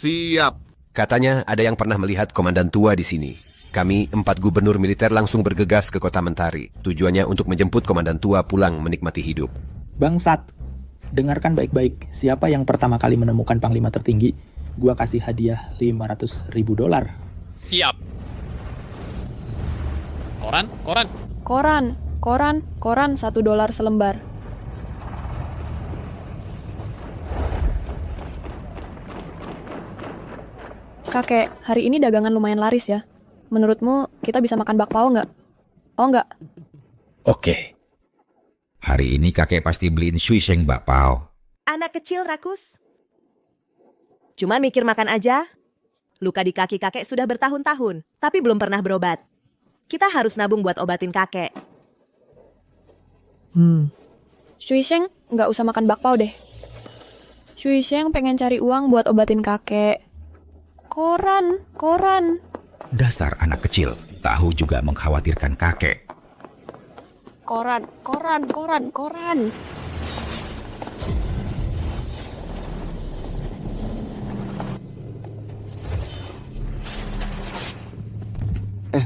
Siap. Katanya ada yang pernah melihat komandan tua di sini. Kami, 4 gubernur militer langsung bergegas ke kota Mentari. Tujuannya untuk menjemput komandan tua pulang menikmati hidup. Bangsat, dengarkan baik-baik. Siapa yang pertama kali menemukan panglima tertinggi, gua kasih hadiah $500.000. Siap. Koran. Koran $1 selembar. Kakek, hari ini dagangan lumayan laris ya. Menurutmu kita bisa makan bakpao nggak? Oh nggak? Oke. Hari ini kakek pasti beliin suiseng bakpao. Anak kecil rakus. Cuman mikir makan aja. Luka di kaki kakek sudah bertahun-tahun, tapi belum pernah berobat. Kita harus nabung buat obatin kakek. Shuisheng nggak usah makan bakpao deh. Shuisheng pengen cari uang buat obatin kakek. Koran. Dasar anak kecil, tahu juga mengkhawatirkan kakek. Koran.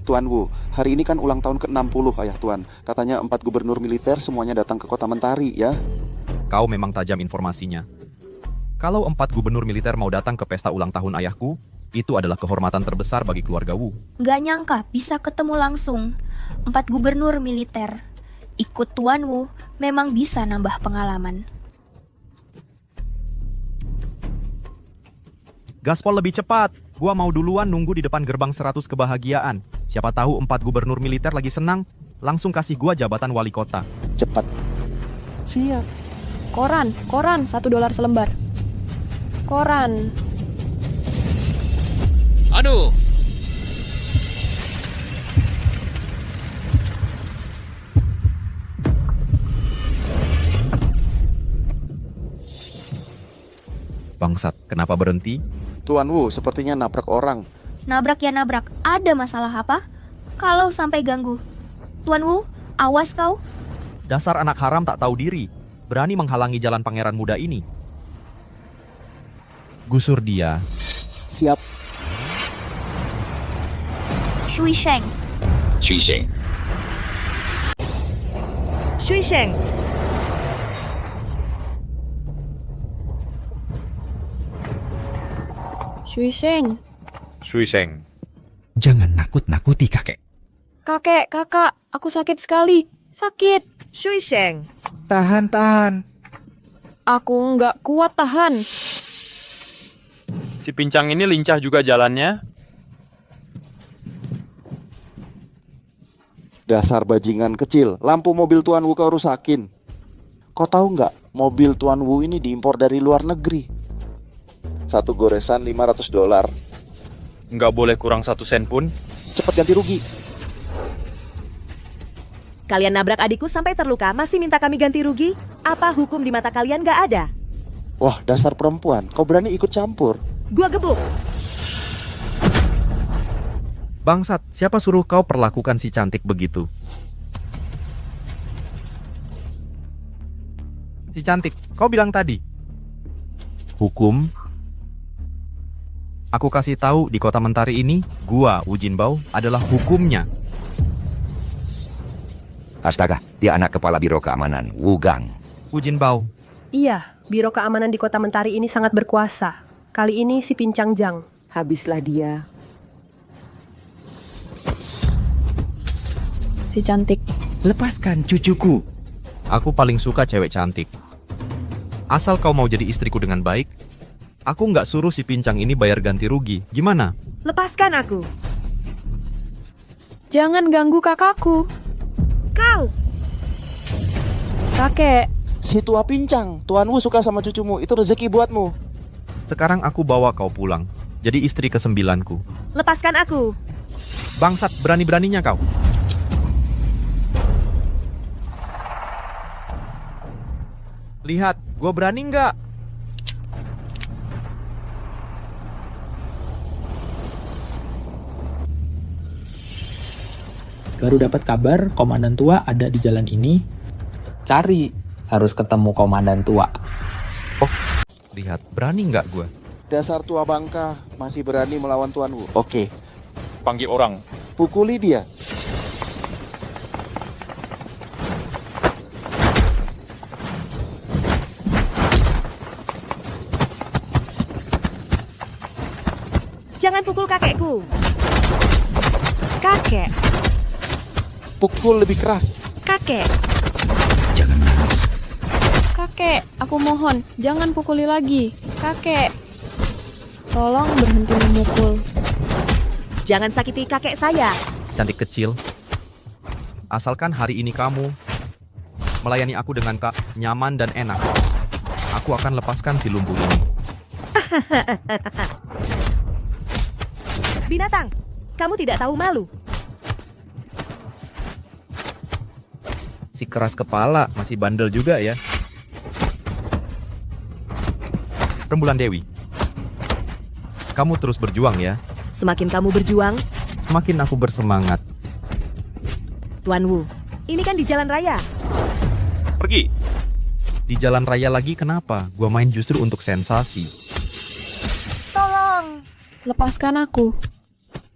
Tuan Wu, hari ini kan ulang tahun ke-60 ayah Tuan. Katanya 4 gubernur militer semuanya datang ke kota Mentari ya. Kau memang tajam informasinya. Kalau 4 gubernur militer mau datang ke pesta ulang tahun ayahku, itu adalah kehormatan terbesar bagi keluarga Wu. Gak nyangka bisa ketemu langsung 4 gubernur militer. Ikut Tuan Wu memang bisa nambah pengalaman. Gaspol lebih cepat. Gua mau duluan nunggu di depan gerbang 100 kebahagiaan. Siapa tahu 4 gubernur militer lagi senang, langsung kasih gua jabatan wali kota. Cepat. Siap. Koran $1 selembar. Koran. Aduh. Bangsat, kenapa berhenti? Tuan Wu sepertinya nabrak orang. Nabrak ya nabrak, ada masalah apa? Kalau sampai ganggu. Tuan Wu, awas kau. Dasar anak haram tak tahu diri, berani menghalangi jalan pangeran muda ini. Gusur dia. Siap. Shuisheng. Suiseng. Shuisheng. Shuisheng. Jangan nakut-nakuti kakek. Kakak, aku sakit sekali. Sakit. Shuisheng. Tahan. Aku nggak kuat tahan. Si pincang ini lincah juga jalannya. Dasar bajingan kecil, lampu mobil Tuan Wu kau rusakin. Kau tahu nggak, mobil Tuan Wu ini diimpor dari luar negeri. Satu goresan $500. Nggak boleh kurang 1 sen pun. Cepat ganti rugi. Kalian nabrak adikku sampai terluka, masih minta kami ganti rugi? Apa hukum di mata kalian nggak ada? Wah, dasar perempuan, kau berani ikut campur. Gua gebuk. Bangsat, siapa suruh kau perlakukan si cantik begitu? Si cantik, kau bilang tadi. Hukum? Aku kasih tahu di kota Mentari ini, gua, Wu Jinbao, adalah hukumnya. Astaga, dia anak kepala biro keamanan, Wu Gang. Wu Jinbao, Iya, Biro Keamanan di Kota Mentari ini sangat berkuasa. Kali ini si Pincang Jang. Habislah dia. Si cantik. Lepaskan cucuku. aku paling suka cewek cantik. Asal kau mau jadi istriku dengan baik, aku nggak suruh si pincang ini bayar ganti rugi. Gimana? Lepaskan aku. Jangan ganggu kakakku. Kau. Kakek. Si tua pincang, Tuan Wu suka sama cucumu, itu rezeki buatmu. Sekarang aku bawa kau pulang, jadi istri ke-9ku. Lepaskan aku. Bangsat, berani-beraninya kau. Lihat, gue berani nggak? Baru dapat kabar komandan tua ada di jalan ini. Cari, harus ketemu komandan tua. Oh, lihat, berani nggak gue? Dasar tua bangka, masih berani melawan Tuan Wu. Oke, Panggil orang. pukuli dia. Jangan pukul kakekku. Kakek, Pukul lebih keras. kakek. Jangan nangis. Kakek, aku mohon, jangan pukuli lagi. Kakek, tolong berhenti memukul. Jangan sakiti kakek saya. Cantik kecil. Asalkan hari ini kamu melayani aku dengan nyaman dan enak, aku akan lepaskan si lumpuh ini. Binatang, kamu tidak tahu malu. Si keras kepala, masih bandel juga ya. Rembulan Dewi, kamu terus berjuang ya. Semakin kamu berjuang, Semakin aku bersemangat. Tuan Wu, ini kan di jalan raya. Pergi. Di jalan raya lagi kenapa? Gua main justru untuk sensasi. Tolong. Lepaskan aku.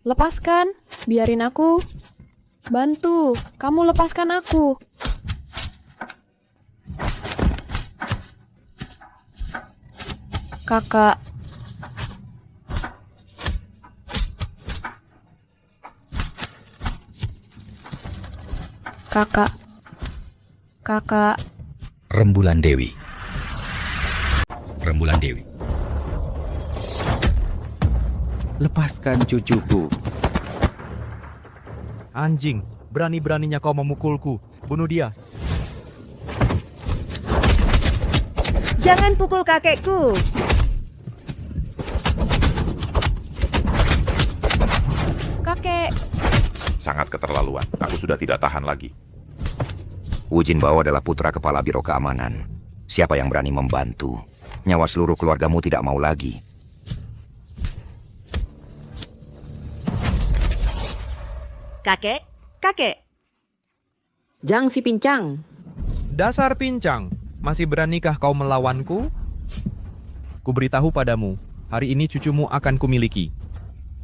Lepaskan, biarin aku. Bantu, kamu lepaskan aku. Kakak. Kakak. Kakak. Rembulan Dewi. Rembulan Dewi. Lepaskan cucuku. Anjing, berani-beraninya kau memukulku. Bunuh dia. Jangan pukul kakekku. Kakek. Sangat keterlaluan. Aku sudah tidak tahan lagi. Wu Jinbao adalah putra kepala Biro Keamanan. Siapa yang berani membantu? Nyawa seluruh keluargamu tidak mau lagi. Kakek, kakek. Jang si pincang. Dasar pincang, masih beranikah kau melawanku? Kuberitahu padamu, hari ini cucumu akan kumiliki.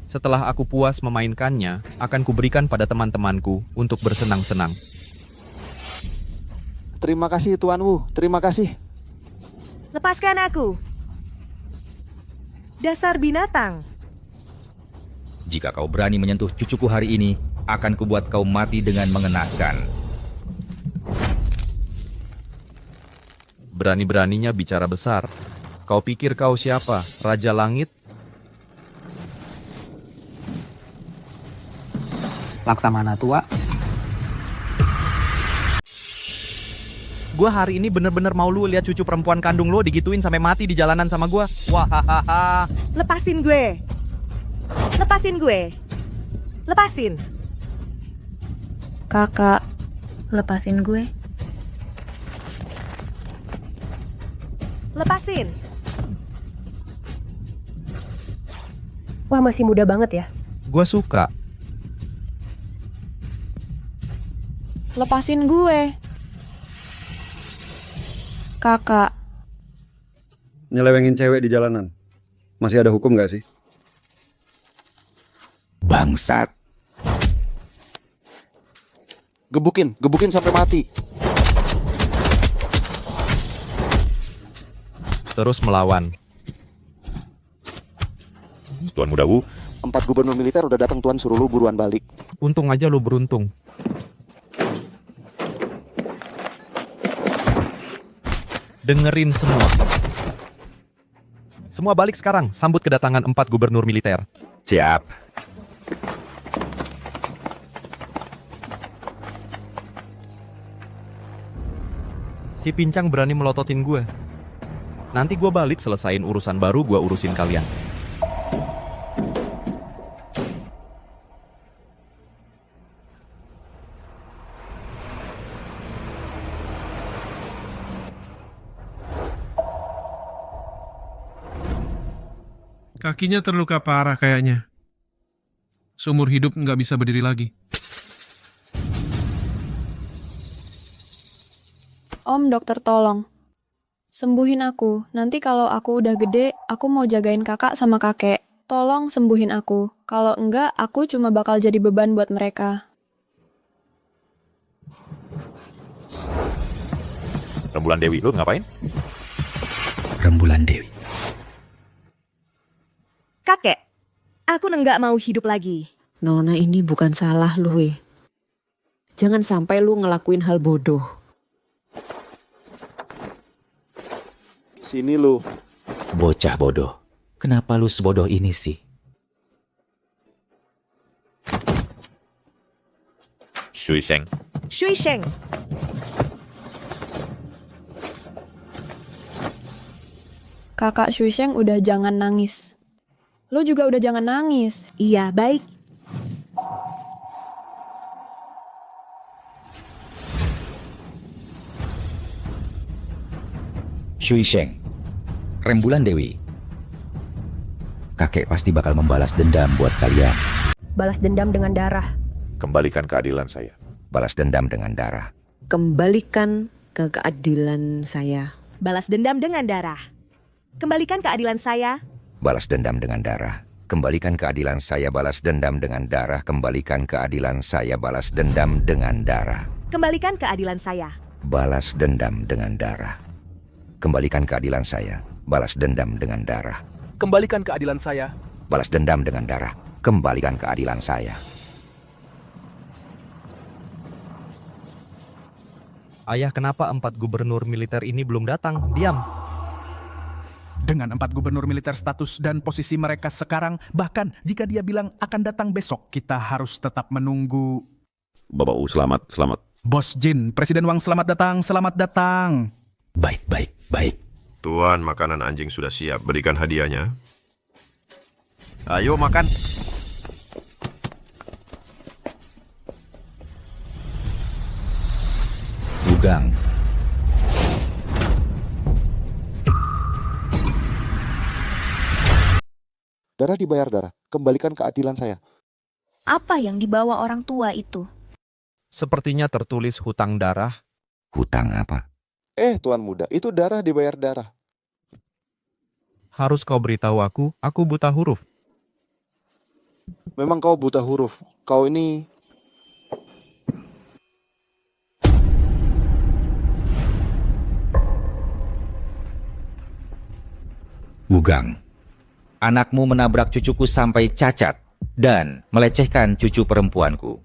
Setelah aku puas memainkannya, akan kuberikan pada teman-temanku untuk bersenang-senang. Terima kasih Tuan Wu, terima kasih. Lepaskan aku. Dasar binatang. Jika kau berani menyentuh cucuku hari ini, akan kubuat kau mati dengan mengenaskan. Berani-beraninya bicara besar. Kau pikir kau siapa? Raja Langit? Laksamana tua. Gua hari ini bener-bener mau lu lihat cucu perempuan kandung lo digituin sampai mati di jalanan sama gua. Wahahaha. Lepasin gue. Lepasin gue. Lepasin. Kakak. Lepasin gue. Lepasin. Wah, masih muda banget ya. Gua suka. Lepasin gue. Kakak. Nyelewengin cewek di jalanan. Masih ada hukum gak sih? Bangsat. Gebukin sampai mati. Terus melawan. Tuan Muda Wu, 4 gubernur militer udah datang Tuan, suruh lu buruan balik. Untung aja lu beruntung. Dengerin semua. Semua balik sekarang, sambut kedatangan 4 gubernur militer. Siap. Si pincang berani melototin gue. Nanti gue balik selesain urusan baru, gue urusin kalian. Kakinya terluka parah kayaknya. Seumur hidup nggak bisa berdiri lagi. Om dokter tolong. Sembuhin aku. Nanti kalau aku udah gede, aku mau jagain kakak sama kakek. Tolong sembuhin aku. Kalau enggak, aku cuma bakal jadi beban buat mereka. Rembulan Dewi, lu ngapain? Rembulan Dewi. Kakek, aku nggak mau hidup lagi. Nona ini bukan salah lu, weh. Jangan sampai lu ngelakuin hal bodoh. Sini lu. Bocah bodoh. Kenapa lu sebodoh ini sih? Shui Sheng. Shui Sheng. Kakak Shui Sheng udah jangan nangis. Lu juga udah jangan nangis. Iya, baik. Shui Sheng. Rembulan Dewi. Kakek pasti bakal membalas dendam buat kalian. Balas dendam dengan darah. Kembalikan keadilan saya. Balas dendam dengan darah. Kembalikan ke keadilan saya. Balas dendam dengan darah. Kembalikan keadilan saya. Balas dendam dengan darah. Kembalikan keadilan saya, balas dendam dengan darah. Kembalikan keadilan saya, balas dendam dengan darah. Kembalikan keadilan saya. Balas dendam dengan darah. Kembalikan keadilan saya, balas dendam dengan darah. Kembalikan keadilan saya. Balas dendam dengan darah. Kembalikan keadilan saya. Ayah, kenapa 4 gubernur militer ini belum datang? Diam. Dengan 4 gubernur militer status dan posisi mereka sekarang, bahkan jika dia bilang akan datang besok, kita harus tetap menunggu. Bapak U, selamat. Bos Jin, Presiden Wang, selamat datang. Baik. Tuan, makanan anjing sudah siap. Berikan hadiahnya. Ayo makan. Wugang. Darah dibayar darah. Kembalikan keadilan saya. Apa yang dibawa orang tua itu? Sepertinya tertulis hutang darah. Hutang apa? Tuan muda, itu darah dibayar darah. Harus kau beritahu aku buta huruf. Memang kau buta huruf. Kau ini... Wugang. Anakmu menabrak cucuku sampai cacat dan melecehkan cucu perempuanku.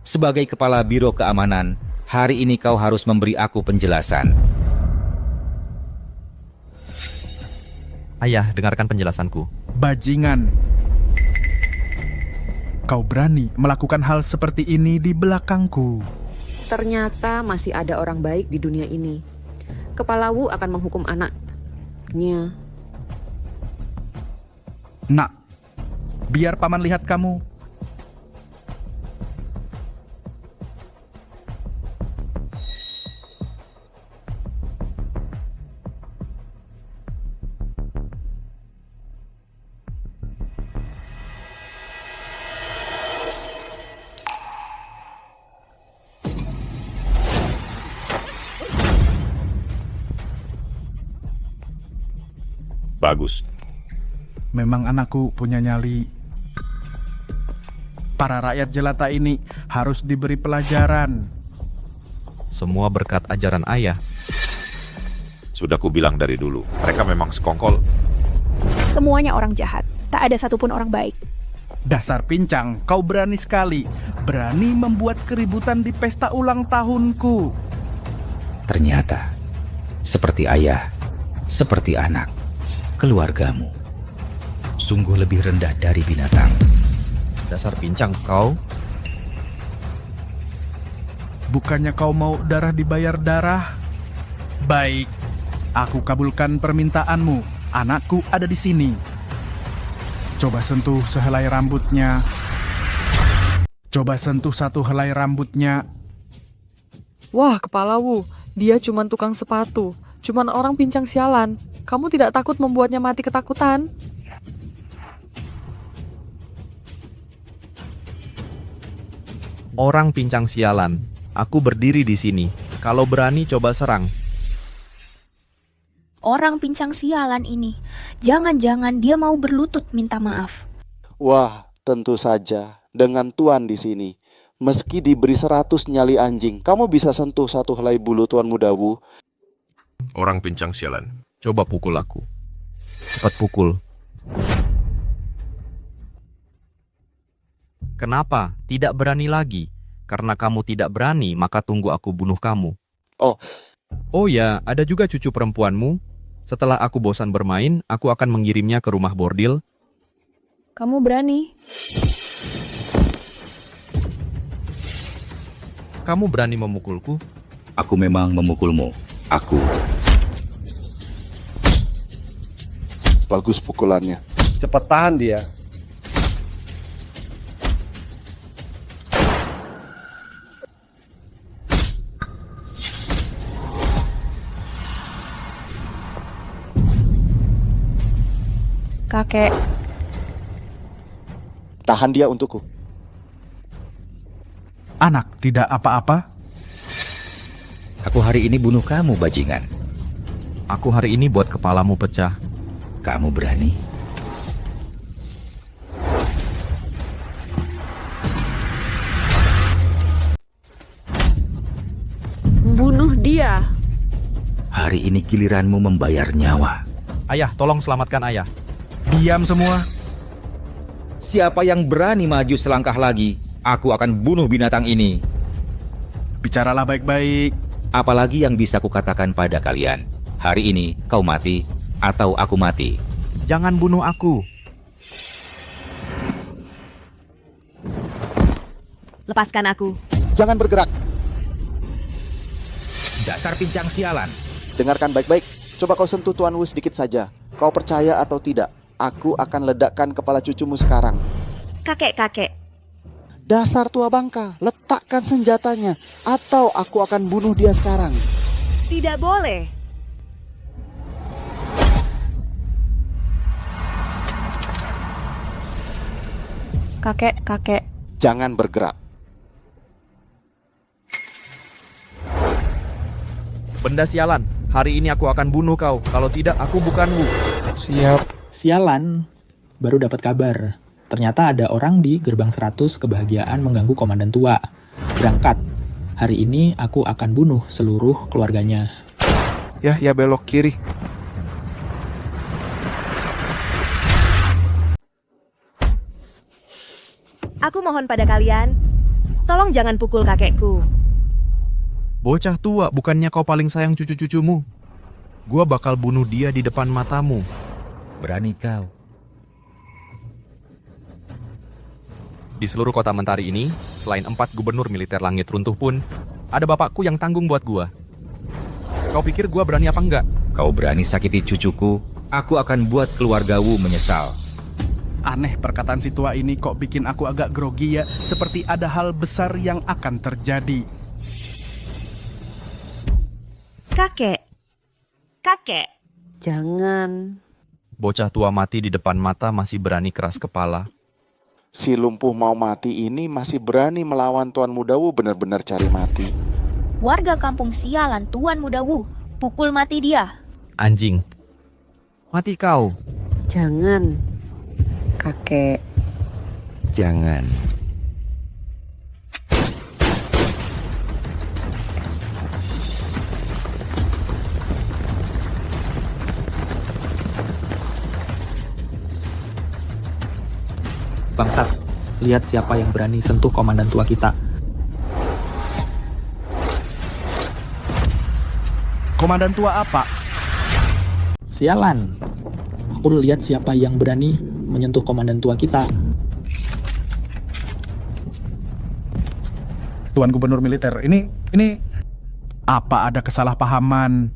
Sebagai kepala Biro Keamanan, hari ini kau harus memberi aku penjelasan. Ayah, dengarkan penjelasanku. Bajingan. Kau berani melakukan hal seperti ini di belakangku. Ternyata masih ada orang baik di dunia ini. Kepala Wu akan menghukum anaknya. Nak, biar paman lihat kamu. Bagus. Memang anakku punya nyali. Para rakyat jelata ini harus diberi pelajaran. Semua berkat ajaran ayah. Sudah kubilang dari dulu, mereka memang sekongkol. Semuanya orang jahat. Tak ada satupun orang baik. Dasar pincang, kau berani sekali. Berani membuat keributan di pesta ulang tahunku. Ternyata, seperti ayah, seperti anak, keluargamu sungguh lebih rendah dari binatang. Dasar pincang kau. Bukannya kau mau darah dibayar darah? Baik, aku kabulkan permintaanmu. Anakku ada di sini. Coba sentuh sehelai rambutnya. Coba sentuh satu helai rambutnya. Wah, kepala Wu, dia cuman tukang sepatu. Cuman orang pincang sialan. Kamu tidak takut membuatnya mati ketakutan? Orang pincang sialan. Aku berdiri di sini. Kalau berani coba serang. Orang pincang sialan ini. Jangan-jangan dia mau berlutut minta maaf. Wah, tentu saja. Dengan Tuan di sini. Meski diberi 100 nyali anjing, kamu bisa sentuh satu helai bulu Tuan Mudawu. Orang pincang sialan. Coba pukul aku. Cepat pukul. Kenapa? Tidak berani lagi. Karena kamu tidak berani, maka tunggu aku bunuh kamu. Oh ya, ada juga cucu perempuanmu. Setelah aku bosan bermain, aku akan mengirimnya ke rumah bordil. Kamu berani? Kamu berani memukulku? Aku memang memukulmu. Aku. Bagus pukulannya. Cepat tahan dia. Kakek. Tahan dia untukku. Anak, tidak apa-apa? Aku hari ini bunuh kamu, bajingan. Aku hari ini buat kepalamu pecah. Kamu berani? Bunuh dia. Hari ini giliranmu membayar nyawa. Ayah, tolong selamatkan ayah. Diam semua. Siapa yang berani maju selangkah lagi, aku akan bunuh binatang ini. Bicaralah baik-baik. Apalagi yang bisa kukatakan pada kalian. Hari ini kau mati atau aku mati. Jangan bunuh aku. Lepaskan aku. Jangan bergerak. Dasar pincang sialan. Dengarkan baik-baik. Coba kau sentuh Tuan Wu sedikit saja. Kau percaya atau tidak? Aku akan ledakkan kepala cucumu sekarang. Kakek-kakek. Dasar tua bangka, letakkan senjatanya. Atau aku akan bunuh dia sekarang. Tidak boleh. Kakek. Jangan bergerak. Benda sialan, hari ini aku akan bunuh kau. Kalau tidak, aku bukanmu. Siap. Sialan, baru dapat kabar. Ternyata ada orang di gerbang 100 kebahagiaan mengganggu komandan tua. Berangkat. Hari ini aku akan bunuh seluruh keluarganya. Ya belok kiri. Aku mohon pada kalian, tolong jangan pukul kakekku. Bocah tua, bukannya kau paling sayang cucu-cucumu? Gua bakal bunuh dia di depan matamu. Berani kau. Di seluruh kota Mentari ini, selain 4 gubernur militer langit runtuh pun, ada bapakku yang tanggung buat gua. Kau pikir gua berani apa enggak? Kau berani sakiti cucuku, aku akan buat keluargamu menyesal. Aneh perkataan si tua ini kok bikin aku agak grogi ya. Seperti ada hal besar yang akan terjadi. Kakek. Jangan. Bocah tua mati di depan mata masih berani keras kepala. Si lumpuh mau mati ini masih berani melawan Tuan Mudawu, benar-benar cari mati. Warga kampung sialan Tuan Mudawu. Pukul mati dia. Anjing. Mati kau. Jangan. Kakek. Jangan. Bangsat, lihat siapa yang berani sentuh komandan tua kita. Komandan tua apa? Sialan. Aku lihat siapa yang berani menyentuh komandan tua kita. Tuan Gubernur Militer, ini apa ada kesalahpahaman?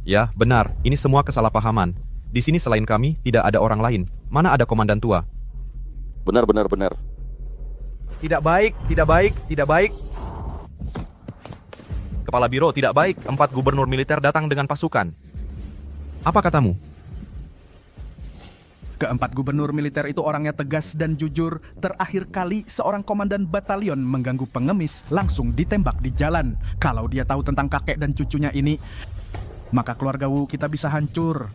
Ya, benar. Ini semua kesalahpahaman. Di sini selain kami, tidak ada orang lain. Mana ada komandan tua? Benar. Tidak baik. Kepala Biro, tidak baik. 4 gubernur militer datang dengan pasukan. Apa katamu? Keempat gubernur militer itu orangnya tegas dan jujur. Terakhir kali seorang komandan batalion mengganggu pengemis langsung ditembak di jalan. Kalau dia tahu tentang kakek dan cucunya ini, maka keluarga Wu kita bisa hancur.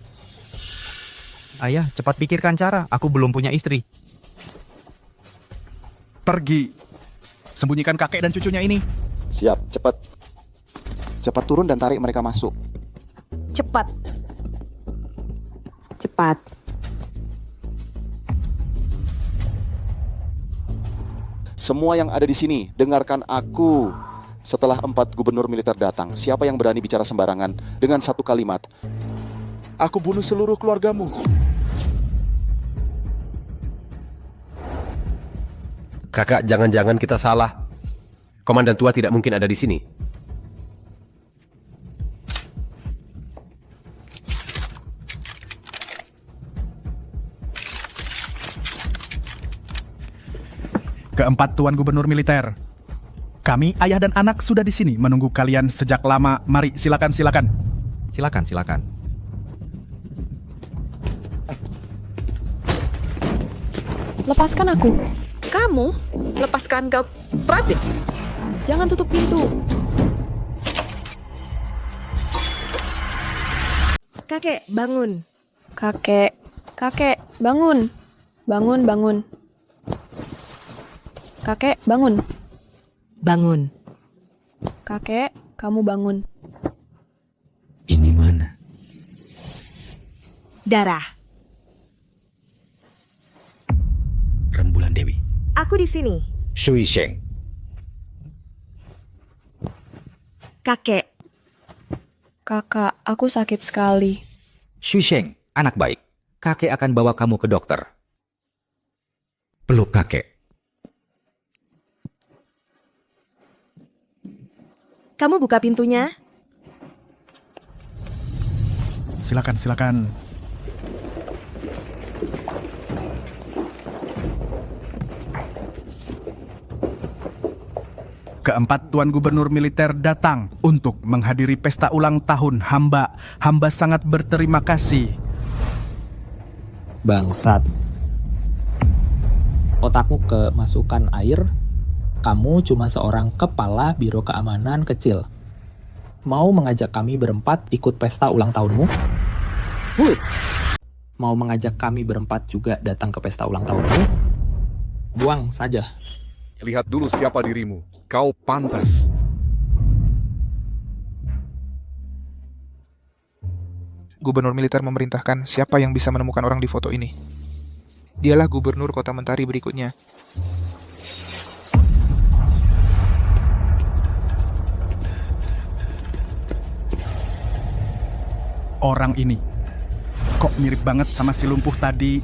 Ayah, cepat pikirkan cara. Aku belum punya istri. Pergi. Sembunyikan kakek dan cucunya ini. Siap, cepat. Cepat turun dan tarik mereka masuk. Cepat. Cepat. Semua yang ada di sini, dengarkan aku. Setelah 4 gubernur militer datang, siapa yang berani bicara sembarangan dengan satu kalimat? Aku bunuh seluruh keluargamu. Kakak, jangan-jangan kita salah. Komandan tua tidak mungkin ada di sini. Keempat Tuan Gubernur Militer. Kami, ayah dan anak sudah di sini menunggu kalian sejak lama. Mari, silakan. Silakan. Lepaskan aku. Kamu lepaskan kau, Raden. Jangan tutup pintu. Kakek, bangun. Kakek, bangun. Bangun. Kakek, bangun. Bangun. Kakek, kamu bangun. Ini mana? Darah. Rembulan Dewi. Aku di sini. Shui Sheng. Kakek. Kakak, aku sakit sekali. Shui Sheng, anak baik. Kakek akan bawa kamu ke dokter. Peluk kakek. Kamu buka pintunya? Silakan. Keempat Tuan Gubernur Militer datang untuk menghadiri pesta ulang tahun hamba. Hamba sangat berterima kasih. Bangsat. Otakmu kemasukan air. Kamu cuma seorang kepala biro keamanan kecil. Mau mengajak kami berempat ikut pesta ulang tahunmu? Mau mengajak kami berempat juga datang ke pesta ulang tahunmu? Buang saja. Lihat dulu siapa dirimu. Kau pantas. Gubernur militer memerintahkan siapa yang bisa menemukan orang di foto ini. Dialah gubernur kota Mentari berikutnya. Orang ini kok mirip banget sama si lumpuh tadi.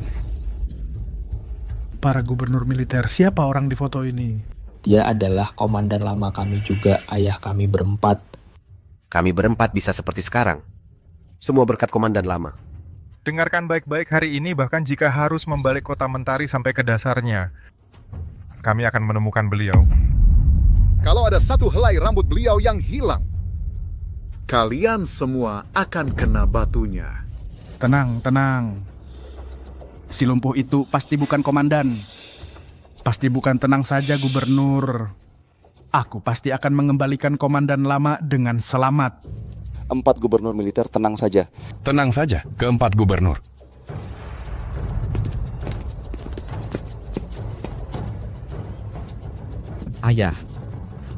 Para gubernur militer, siapa orang di foto ini? Dia adalah komandan lama kami juga, ayah kami berempat. Kami berempat bisa seperti sekarang. Semua berkat komandan lama. Dengarkan baik-baik hari ini, bahkan jika harus membalik kota Mentari sampai ke dasarnya, kami akan menemukan beliau. Kalau ada satu helai rambut beliau yang hilang, kalian semua akan kena batunya. Tenang. Si lumpuh itu pasti bukan komandan. Pasti bukan. Tenang saja, gubernur. Aku pasti akan mengembalikan komandan lama dengan selamat. 4 gubernur militer, tenang saja. Tenang saja, keempat gubernur. Ayah,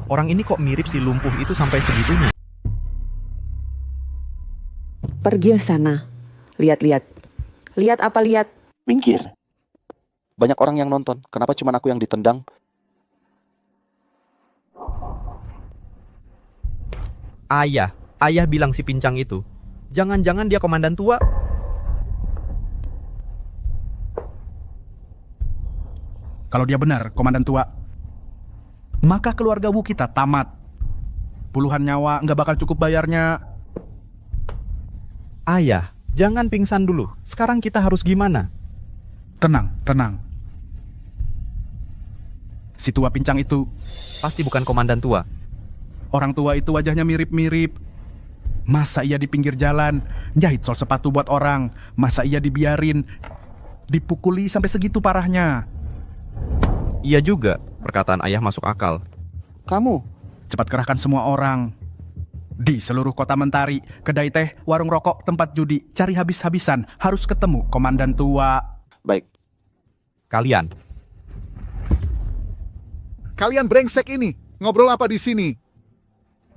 orang ini kok mirip si lumpuh itu sampai segitunya? Pergi ke sana. Lihat. Lihat apa lihat? Minggir. Banyak orang yang nonton. Kenapa cuma aku yang ditendang? Ayah bilang si pincang itu. Jangan-jangan dia komandan tua. Kalau dia benar, komandan tua, maka keluarga Wu kita tamat. Puluhan nyawa nggak bakal cukup bayarnya. Ayah, jangan pingsan dulu. Sekarang kita harus gimana? Tenang. Si tua pincang itu pasti bukan komandan tua. Orang tua itu wajahnya mirip-mirip. Masa ia di pinggir jalan jahit sol sepatu buat orang? Masa ia dibiarin dipukuli sampai segitu parahnya? Iya juga, perkataan ayah masuk akal. Kamu cepat kerahkan semua orang. Di seluruh kota Mentari, kedai teh, warung rokok, tempat judi, cari habis-habisan, harus ketemu komandan tua. Baik. Kalian brengsek ini, ngobrol apa di sini?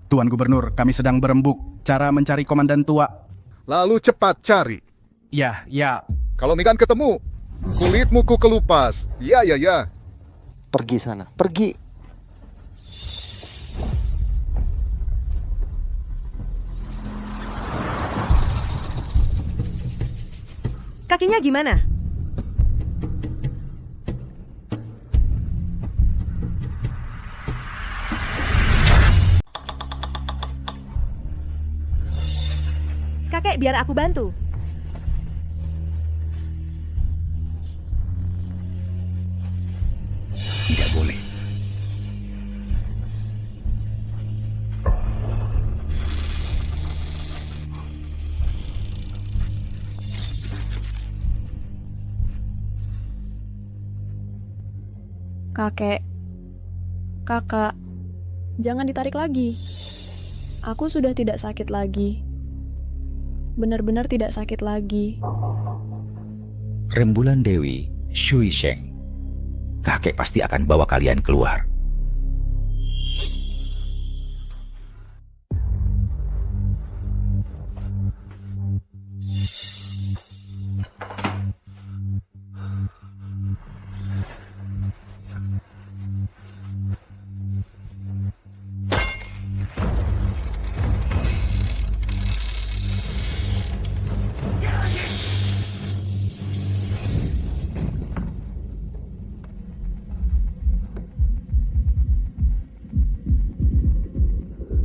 Tuan Gubernur, kami sedang berembuk cara mencari komandan tua. Lalu cepat cari. Ya. Kalau Mikan ketemu, kulitmu ku kelupas. Ya. Pergi sana, pergi. Kakinya gimana? Kakek, biar aku bantu. Tidak boleh. Kakak, jangan ditarik lagi. Aku sudah tidak sakit lagi. Benar-benar tidak sakit lagi. Rembulan Dewi, Shui Sheng. Kakek pasti akan bawa kalian keluar.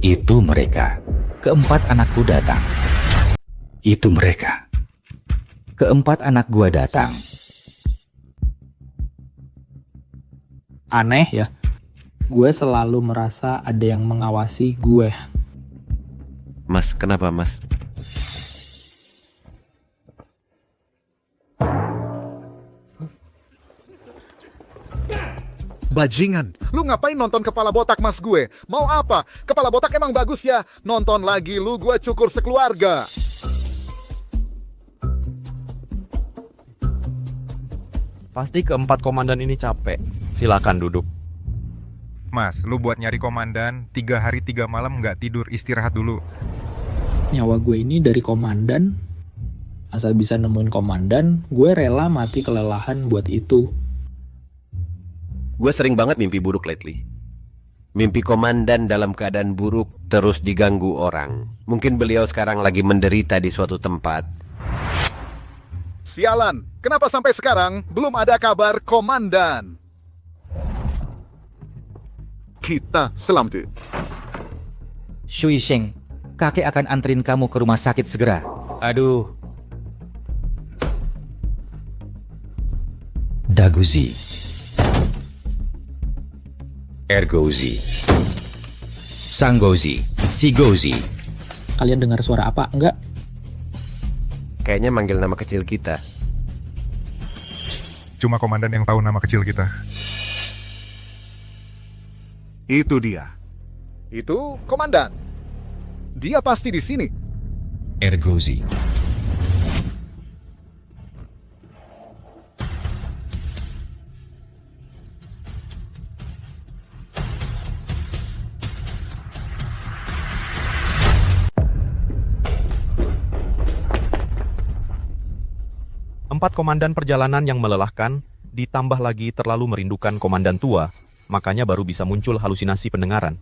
Itu mereka. Keempat anakku datang. Itu mereka. Keempat anak gua datang. Aneh ya. Gue selalu merasa ada yang mengawasi gue. Mas, kenapa mas? Bajingan, lu ngapain nonton kepala botak mas gue? Mau apa? Kepala botak emang bagus ya? Nonton lagi lu, gue cukur sekeluarga. pasti keempat komandan ini capek. Silakan duduk. Mas, lu buat nyari komandan 3 hari 3 malam nggak tidur, istirahat dulu. Nyawa gue ini dari komandan. Asal bisa nemuin komandan, gue rela mati kelelahan buat itu. Gue sering banget mimpi buruk lately. Mimpi komandan dalam keadaan buruk terus diganggu orang. Mungkin beliau sekarang lagi menderita di suatu tempat. Sialan, kenapa sampai sekarang belum ada kabar komandan? Kita selamat. Shui Sheng, kakek akan anterin kamu ke rumah sakit segera. Aduh. Daguzi. Ergozi. Sanggozi. Sigozi. Kalian dengar suara apa? Enggak? Kayaknya manggil nama kecil kita. Cuma komandan yang tahu nama kecil kita. Itu dia. Itu komandan. Dia pasti di sini. Ergozi. Empat komandan perjalanan yang melelahkan, ditambah lagi terlalu merindukan komandan tua, makanya baru bisa muncul halusinasi pendengaran.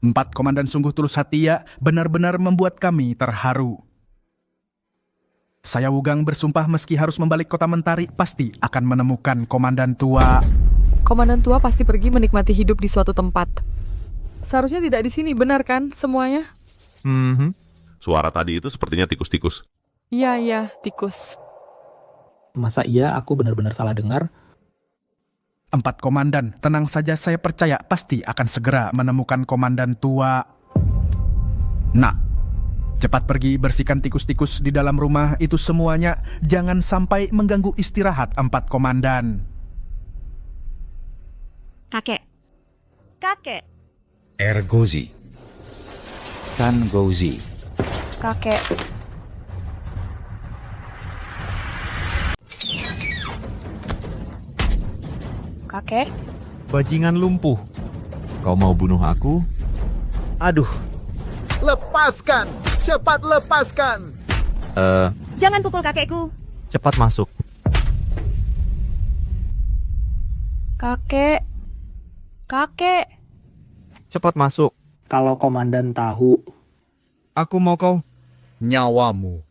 4 komandan sungguh tulus hati ya, benar-benar membuat kami terharu. Saya Wugang bersumpah meski harus membalik kota Mentari, pasti akan menemukan komandan tua. Komandan tua pasti pergi menikmati hidup di suatu tempat. Seharusnya tidak di sini, benar kan semuanya? Suara tadi itu sepertinya tikus-tikus. Iya, tikus. Masa iya aku benar-benar salah dengar? 4 komandan, tenang saja, saya percaya pasti akan segera menemukan komandan tua. Nah, cepat pergi bersihkan tikus-tikus di dalam rumah itu semuanya. Jangan sampai mengganggu istirahat 4 komandan. Kakek, Ergozi. San Gouzi. Kakek. Kakek? Bajingan lumpuh. Kau mau bunuh aku? Aduh. Lepaskan! Cepat lepaskan! Jangan pukul kakekku. Cepat masuk. Kakek. Kakek. Cepat masuk. Kalau komandan tahu, aku mau kau. Nyawamu.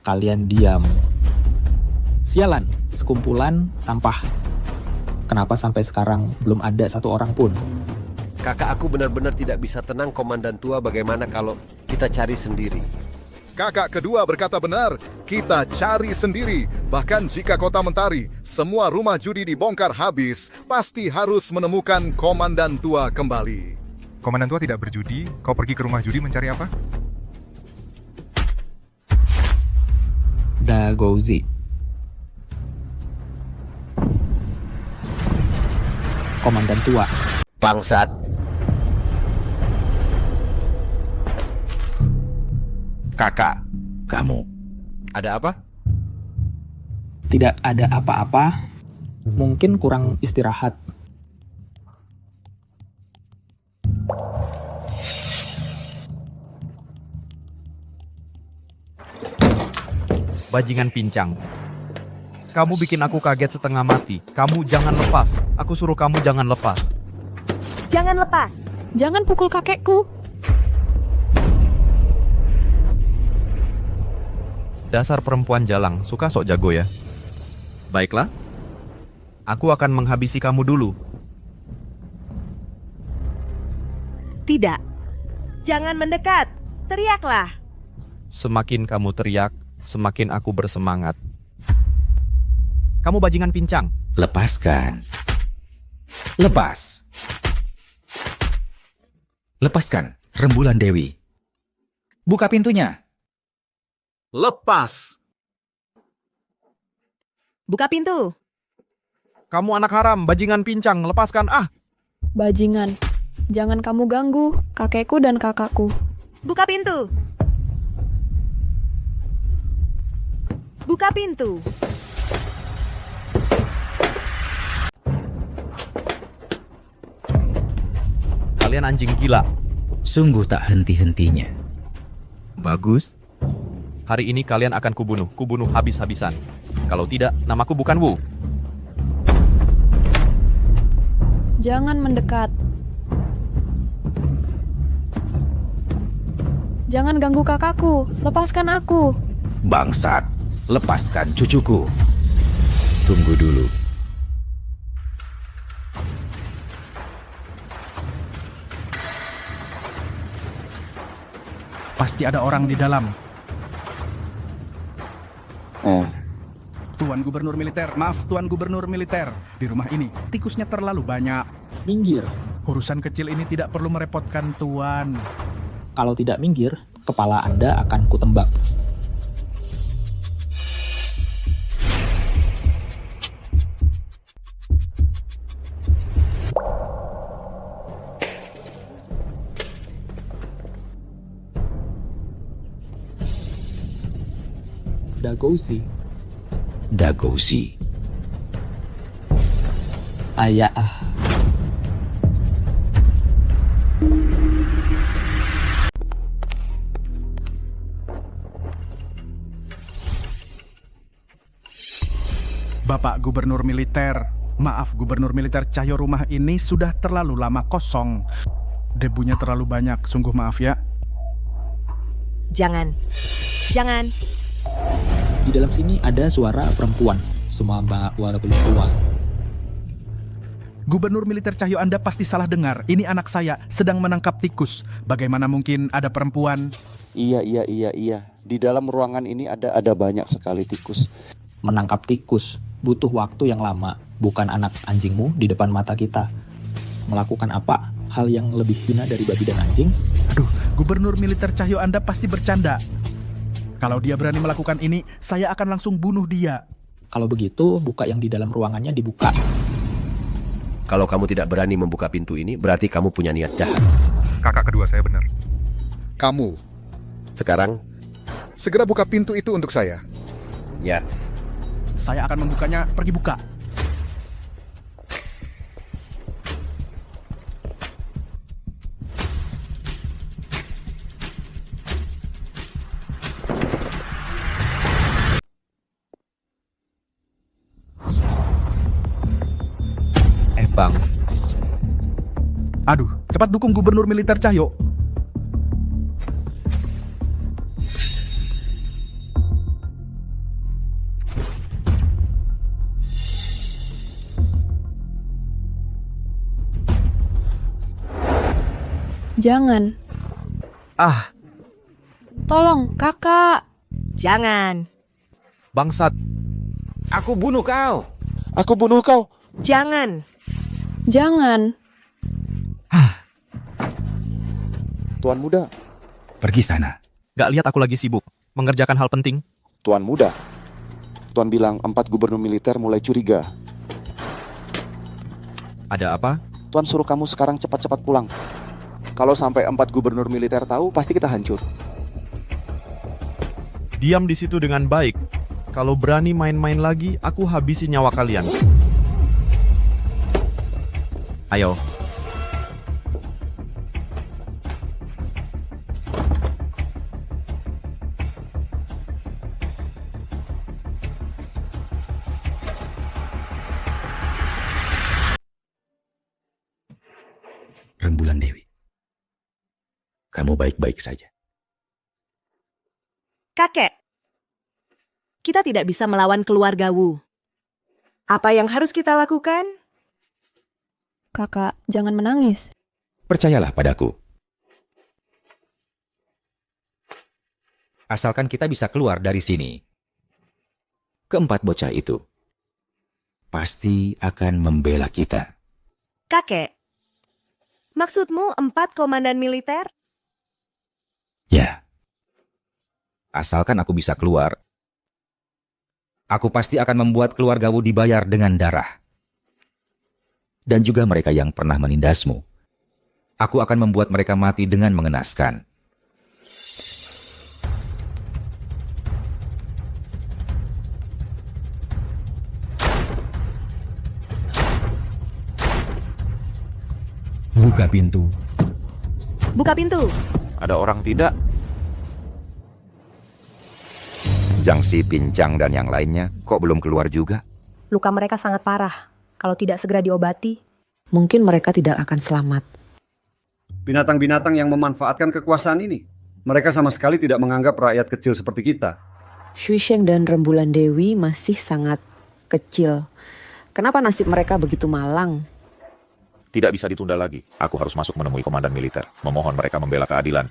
Kalian diam. Sialan, sekumpulan sampah. Kenapa sampai sekarang belum ada satu orang pun? Kakak aku benar-benar tidak bisa tenang, Komandan tua. Bagaimana kalau kita cari sendiri? Kakak kedua berkata benar, kita cari sendiri. Bahkan jika Kota Mentari, semua rumah judi dibongkar habis, pasti harus menemukan Komandan tua kembali. Komandan tua tidak berjudi, kau pergi ke rumah judi mencari apa? Dagouzi. Komandan tua. Bangsat. Kakak. Kamu. Ada apa? Tidak ada apa-apa. Mungkin kurang istirahat. Bajingan pincang. Kamu bikin aku kaget setengah mati. Kamu jangan lepas. Aku suruh kamu jangan lepas. Jangan lepas. Jangan pukul kakekku. Dasar perempuan jalang, suka sok jago ya. Baiklah. Aku akan menghabisi kamu dulu. Tidak. Jangan mendekat. Teriaklah. Semakin kamu teriak, semakin aku bersemangat. Kamu bajingan pincang. Lepaskan. Lepas. Lepaskan, Rembulan Dewi. Buka pintunya. Lepas. Buka pintu. Kamu anak haram, bajingan pincang, lepaskan ah. Bajingan. Jangan kamu ganggu kakekku dan kakakku. Buka pintu. Buka pintu. Kalian anjing gila. Sungguh tak henti-hentinya. Bagus. Hari ini kalian akan kubunuh habis-habisan. Kalau tidak, namaku bukan Wu. Jangan mendekat. Jangan ganggu kakakku. Lepaskan aku. Bangsat, lepaskan cucuku. Tunggu dulu. Pasti ada orang di dalam. Tuan Gubernur Militer, maaf Tuan Gubernur Militer. Di rumah ini, tikusnya terlalu banyak. Minggir. Urusan kecil ini tidak perlu merepotkan Tuan. Kalau tidak minggir, kepala Anda akan kutembak. Dagouzi. Dagouzi. Ayah. Bapak Gubernur Militer, maaf Gubernur Militer, Cahyo, rumah ini sudah terlalu lama kosong. Debunya terlalu banyak, sungguh maaf ya. Jangan. Jangan. Di dalam sini ada suara perempuan. Semamba walaupun tua. Gubernur Militer Cahyo, Anda pasti salah dengar. Ini anak saya sedang menangkap tikus. Bagaimana mungkin ada perempuan? Iya. Di dalam ruangan ini ada banyak sekali tikus. Menangkap tikus butuh waktu yang lama. Bukan anak anjingmu di depan mata kita. Melakukan apa? Hal yang lebih hina dari babi dan anjing? Aduh, Gubernur Militer Cahyo, Anda pasti bercanda. Kalau dia berani melakukan ini, saya akan langsung bunuh dia. Kalau begitu, buka yang di dalam ruangannya dibuka. Kalau kamu tidak berani membuka pintu ini, berarti kamu punya niat jahat. Kakak kedua saya benar. Kamu. Sekarang? Segera buka pintu itu untuk saya. Ya. Saya akan membukanya, pergi buka. Bang. Aduh, cepat dukung Gubernur Militer Cahyo. Jangan. Tolong, kakak. Jangan. Bangsat. Aku bunuh kau. Aku bunuh kau. Jangan. Jangan. Tuan muda. Pergi sana. Gak lihat aku lagi sibuk mengerjakan hal penting. Tuan muda. Tuan bilang 4 gubernur militer mulai curiga. Ada apa? Tuan suruh kamu sekarang cepat-cepat pulang. Kalau sampai 4 gubernur militer tahu, pasti kita hancur. Diam di situ dengan baik. Kalau berani main-main lagi, aku habisi nyawa kalian. Ayo. Rembulan Dewi, kamu baik-baik saja. Kakek, kita tidak bisa melawan keluarga Wu. Apa yang harus kita lakukan? Kakak, jangan menangis. Percayalah padaku. Asalkan kita bisa keluar dari sini, keempat bocah itu pasti akan membela kita. Kakek, maksudmu 4 komandan militer? Ya. Asalkan aku bisa keluar, aku pasti akan membuat keluargamu dibayar dengan darah. Dan juga mereka yang pernah menindasmu. Aku akan membuat mereka mati dengan mengenaskan. Buka pintu. Buka pintu. Ada orang tidak? Jiangxi, Pincang, dan yang lainnya kok belum keluar juga? Luka mereka sangat parah. Kalau tidak segera diobati, Mungkin mereka tidak akan selamat. Binatang-binatang yang memanfaatkan kekuasaan ini. Mereka sama sekali tidak menganggap rakyat kecil seperti kita. Shui Sheng dan Rembulan Dewi masih sangat kecil. Kenapa nasib mereka begitu malang? Tidak bisa ditunda lagi. Aku harus masuk menemui komandan militer. Memohon mereka membela keadilan.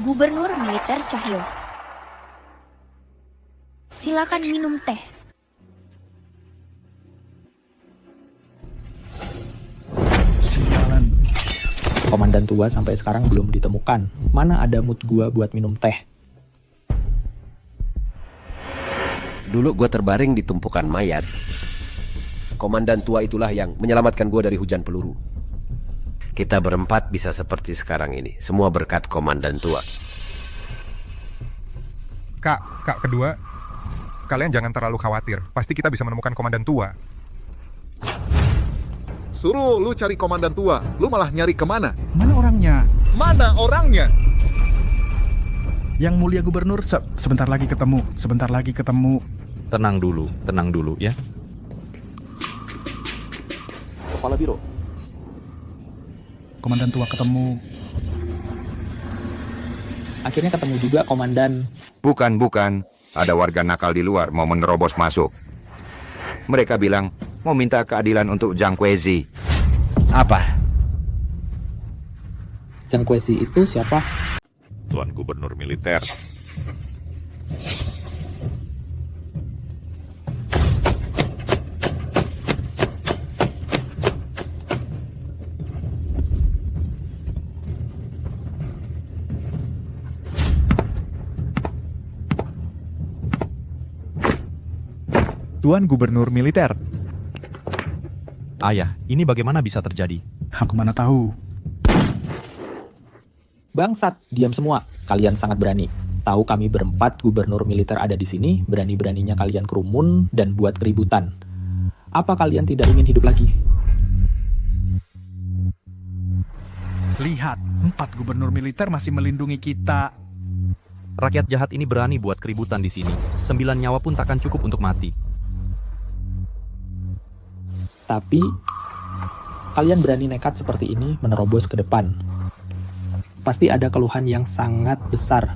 Gubernur Militer Cahyo. Silakan minum teh. Sialan. Komandan tua sampai sekarang belum ditemukan. Mana ada mood gua buat minum teh? Dulu gua terbaring di tumpukan mayat. Komandan tua itulah yang menyelamatkan gua dari hujan peluru. Kita berempat bisa seperti sekarang ini. Semua berkat komandan tua. Kak kedua, kalian jangan terlalu khawatir. Pasti kita bisa menemukan komandan tua. Suruh lu cari komandan tua, lu malah nyari kemana? Mana orangnya? Mana orangnya? Yang mulia gubernur, sebentar lagi ketemu. Sebentar lagi ketemu. Tenang dulu ya. Kepala Biro. Komandan tua ketemu. Akhirnya ketemu juga komandan. Bukan. Ada warga nakal di luar mau menerobos masuk. Mereka bilang mau minta keadilan untuk Jiang Quezi. Apa? Jiang Quezi itu siapa? Tuan Gubernur Militer. Tuan Gubernur Militer. Ayah, ini bagaimana bisa terjadi? Aku mana tahu. Bangsat, diam semua. Kalian sangat berani. Tahu kami berempat gubernur militer ada di sini, berani-beraninya kalian kerumun dan buat keributan. Apa kalian tidak ingin hidup lagi? Lihat, 4 gubernur militer masih melindungi kita. Rakyat jahat ini berani buat keributan di sini. 9 nyawa pun takkan cukup untuk mati. Tapi, kalian berani nekat seperti ini menerobos ke depan. Pasti ada keluhan yang sangat besar.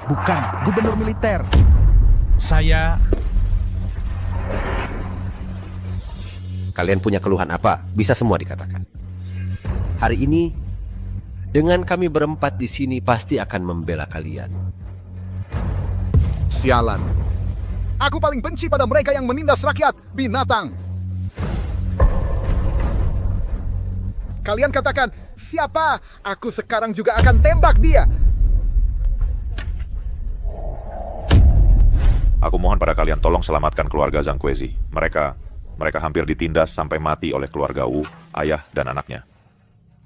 Bukan, gubernur militer. Saya... Kalian punya keluhan apa? Bisa semua dikatakan. Hari ini, dengan kami berempat di sini pasti akan membela kalian. Sialan. Aku paling benci pada mereka yang menindas rakyat, binatang. Kalian katakan, siapa? Aku sekarang juga akan tembak dia. Aku mohon pada kalian tolong selamatkan keluarga Zhang Kuezi. Mereka hampir ditindas sampai mati oleh keluarga Wu, ayah dan anaknya.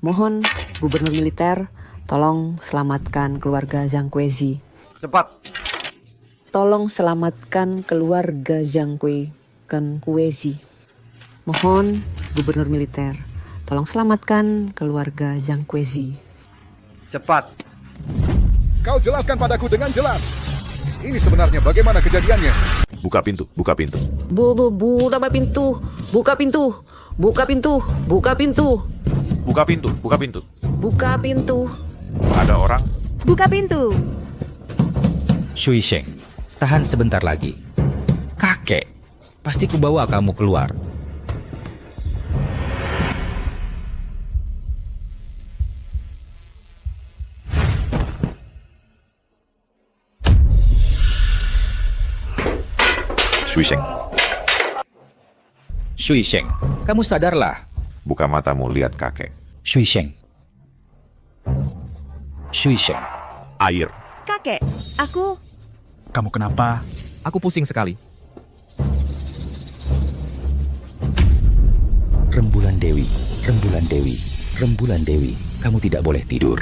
Mohon, Gubernur Militer, tolong selamatkan keluarga Zhang Kuezi. Cepat. Tolong selamatkan keluarga Zhang Kuezi. Mohon, Gubernur Militer, tolong selamatkan keluarga Zhang Kuezi. Cepat. Kau jelaskan padaku dengan jelas. Ini sebenarnya bagaimana kejadiannya? Buka pintu, buka pintu. Buka pintu, buka pintu, buka pintu, buka pintu. Buka pintu, buka pintu. Buka pintu. Ada orang? Buka pintu. Shui Sheng, tahan sebentar lagi. Kakek, pasti kubawa kamu keluar. Shui Sheng. Shui Sheng, kamu sadarlah. Buka matamu, lihat kakek. Shui Sheng. Shui Sheng. Air. Kakek, aku... Kamu kenapa? Aku pusing sekali. Rembulan Dewi, Rembulan Dewi, Rembulan Dewi, kamu tidak boleh tidur.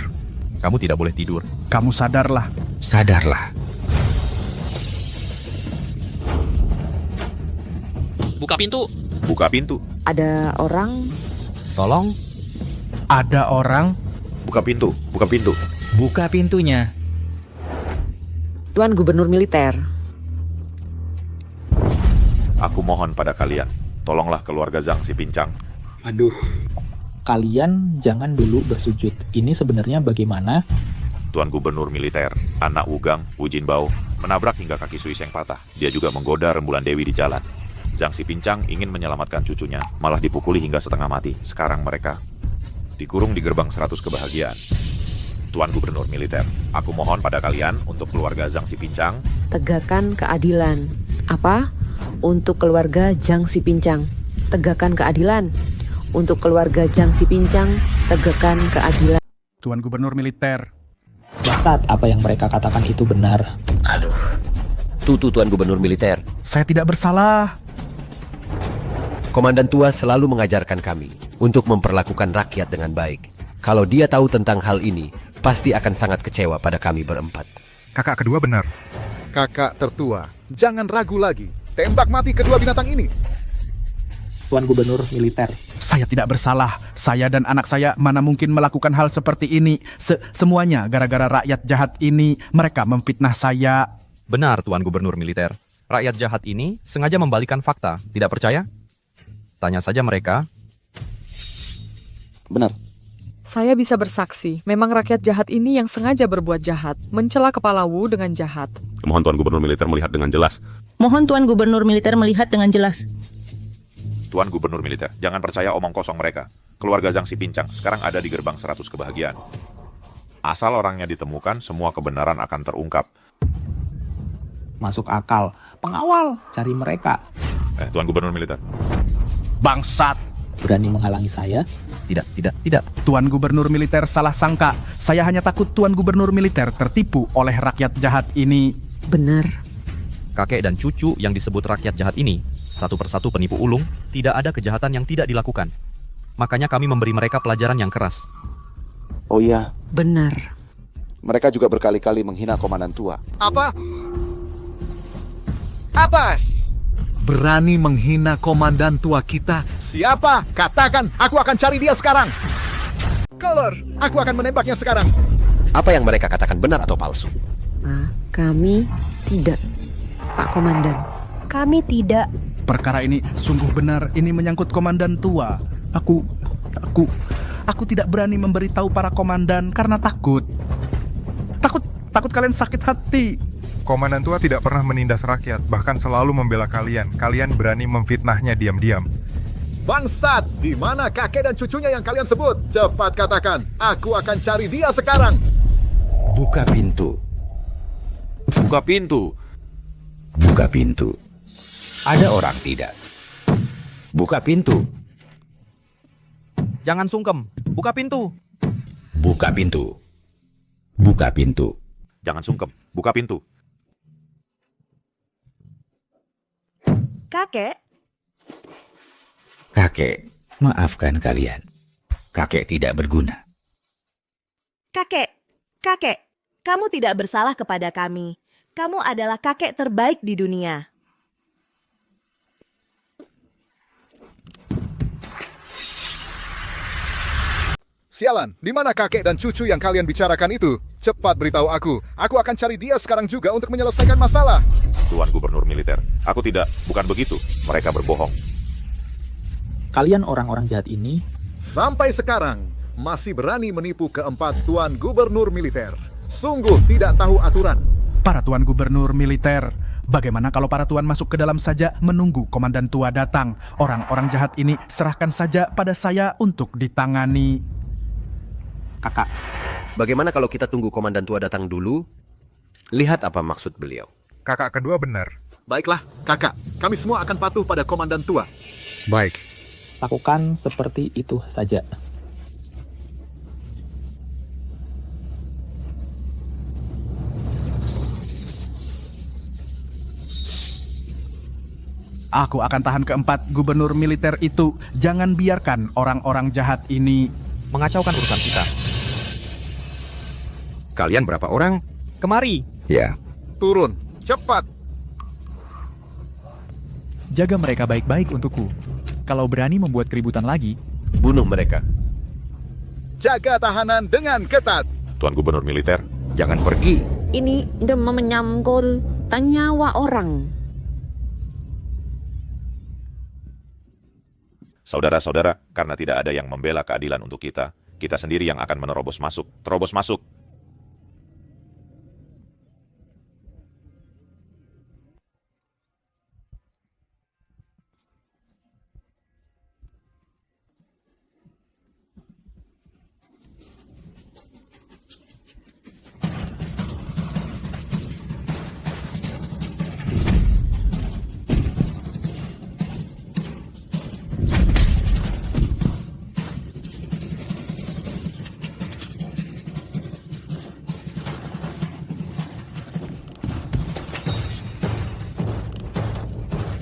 Kamu tidak boleh tidur. Kamu sadarlah. Sadarlah. Buka pintu. Buka pintu. Ada orang? Tolong. Ada orang? Buka pintu, buka pintu. Buka pintunya. Tuan Gubernur Militer. Aku mohon pada kalian, tolonglah keluarga Zhang si Pincang. Aduh. Kalian jangan dulu bersujud. Ini sebenarnya bagaimana? Tuan Gubernur Militer, anak Wugang, Wu Jinbao, menabrak hingga kaki Shui Sheng patah. Dia juga menggoda Rembulan Dewi di jalan. Zhang si Pincang ingin menyelamatkan cucunya, malah dipukuli hingga setengah mati. Sekarang mereka dikurung di gerbang 100 kebahagiaan. Tuan Gubernur Militer, aku mohon pada kalian untuk keluarga Zhang si Pincang. Tegakkan keadilan. Apa? Untuk keluarga Zhang si Pincang. Tegakkan keadilan. Untuk keluarga Zhang si Pincang, tegakkan keadilan. Tuan Gubernur Militer. Bangsat, apa yang mereka katakan itu benar. Aduh. Tutu Tuan Gubernur Militer. Saya tidak bersalah. Komandan tua selalu mengajarkan kami untuk memperlakukan rakyat dengan baik. Kalau dia tahu tentang hal ini, pasti akan sangat kecewa pada kami berempat. Kakak kedua benar. Kakak tertua, jangan ragu lagi. Tembak mati kedua binatang ini. Tuan Gubernur Militer. Saya tidak bersalah. Saya dan anak saya mana mungkin melakukan hal seperti ini. Semuanya gara-gara rakyat jahat ini. Mereka memfitnah saya. Benar, Tuan Gubernur Militer. Rakyat jahat ini sengaja membalikan fakta. Tidak percaya? Tanya saja mereka. Benar. Saya bisa bersaksi, memang rakyat jahat ini yang sengaja berbuat jahat, mencela kepala Wu dengan jahat. Mohon Tuan Gubernur Militer melihat dengan jelas. Mohon Tuan Gubernur Militer melihat dengan jelas. Tuan Gubernur Militer, jangan percaya omong kosong mereka. Keluarga Zhang si Pincang sekarang ada di gerbang 100 kebahagiaan. Asal orangnya ditemukan, semua kebenaran akan terungkap. Masuk akal. Pengawal, cari mereka. Tuan Gubernur Militer. Bangsat. Berani menghalangi saya? Tidak. Tuan Gubernur Militer salah sangka. Saya hanya takut Tuan Gubernur Militer tertipu oleh rakyat jahat ini. Benar. kakek dan cucu yang disebut rakyat jahat ini, satu persatu penipu ulung, tidak ada kejahatan yang tidak dilakukan. Makanya kami memberi mereka pelajaran yang keras. Oh iya, Benar. mereka juga berkali-kali menghina komandan tua. Apa? Abbas! Berani menghina komandan tua kita. Siapa? Katakan, aku akan cari dia sekarang. Color, aku akan menembaknya sekarang. Apa yang mereka katakan benar atau palsu? Kami tidak, Pak Komandan. Kami tidak. Perkara ini sungguh benar, ini menyangkut komandan tua. Aku tidak berani memberitahu para komandan karena takut kalian sakit hati. Komandan tua tidak pernah menindas rakyat, bahkan selalu membela kalian. Kalian berani memfitnahnya diam-diam. Bangsat, di mana kakek dan cucunya yang kalian sebut? Cepat katakan, aku akan cari dia sekarang. Buka pintu. Buka pintu. Buka pintu. Ada orang tidak? Buka pintu. Jangan sungkem, buka pintu. Buka pintu. Buka pintu. Jangan sungkem, buka pintu. Kakek, Kakek, maafkan kalian. Kakek tidak berguna. kakek, kamu tidak bersalah kepada kami. Kamu adalah kakek terbaik di dunia. Sialan, di mana kakek dan cucu yang kalian bicarakan itu? Cepat beritahu aku. Aku akan cari dia sekarang juga untuk menyelesaikan masalah. Tuan Gubernur Militer, aku tidak, bukan begitu. Mereka berbohong. Kalian orang-orang jahat ini Sampai sekarang, masih berani menipu keempat Tuan Gubernur Militer. Sungguh tidak tahu aturan. Para tuan gubernur militer, bagaimana kalau para tuan masuk ke dalam saja menunggu komandan tua datang? Orang-orang jahat ini serahkan saja pada saya untuk ditangani. Kakak, Bagaimana kalau kita tunggu komandan tua datang dulu? Lihat apa maksud beliau. Kakak kedua benar. Baiklah, kakak. Kami semua akan patuh pada komandan tua. Baik. lakukan seperti itu saja. Aku akan tahan keempat gubernur militer itu. Jangan biarkan orang-orang jahat ini mengacaukan urusan kita. Kalian berapa orang? Kemari. Ya. Turun, cepat. Jaga mereka baik-baik untukku. Kalau berani membuat keributan lagi, bunuh mereka. Jaga tahanan dengan ketat. Tuan Gubernur Militer, jangan pergi. Ini demam menyangkul nyawa orang. saudara-saudara, karena tidak ada yang membela keadilan untuk kita sendiri yang akan menerobos masuk. Terobos masuk.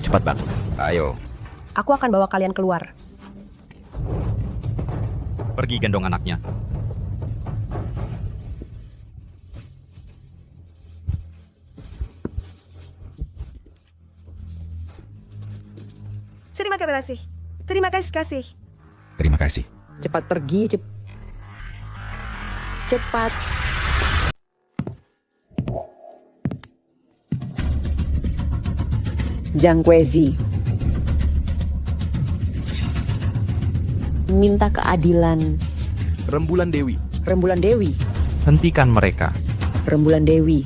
Cepat, Bang. Ayo. Aku akan bawa kalian keluar. Pergi gendong anaknya. Terima kasih. Terima kasih. Terima kasih. Cepat pergi, cepat. Jang Kwezi, minta keadilan. Rembulan Dewi. Rembulan Dewi. Hentikan mereka. Rembulan Dewi.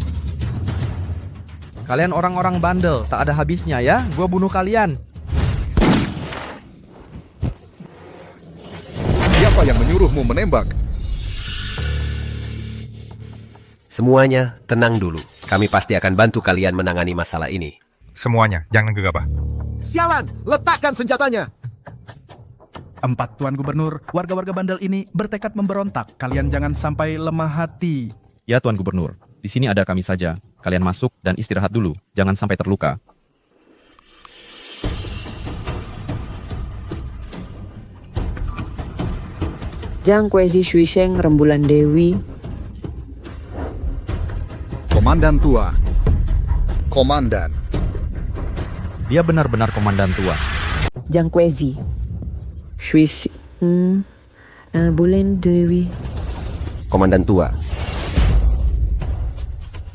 Kalian orang-orang bandel, tak ada habisnya ya. Gua bunuh kalian. Siapa yang menyuruhmu menembak? Semuanya tenang dulu. Kami pasti akan bantu kalian menangani masalah ini. Semuanya, jangan gegabah. Sialan, letakkan senjatanya. 4 tuan gubernur, warga-warga bandel ini bertekad memberontak. Kalian jangan sampai lemah hati. Ya Tuan Gubernur, di sini ada kami saja. Kalian masuk dan istirahat dulu, jangan sampai terluka. Jang Kwezi Shuisheng Rembulan Dewi. Komandan tua. Komandan. Dia benar-benar komandan tua. Jang Kwezi Shuisheng Rembulan Dewi. Komandan tua.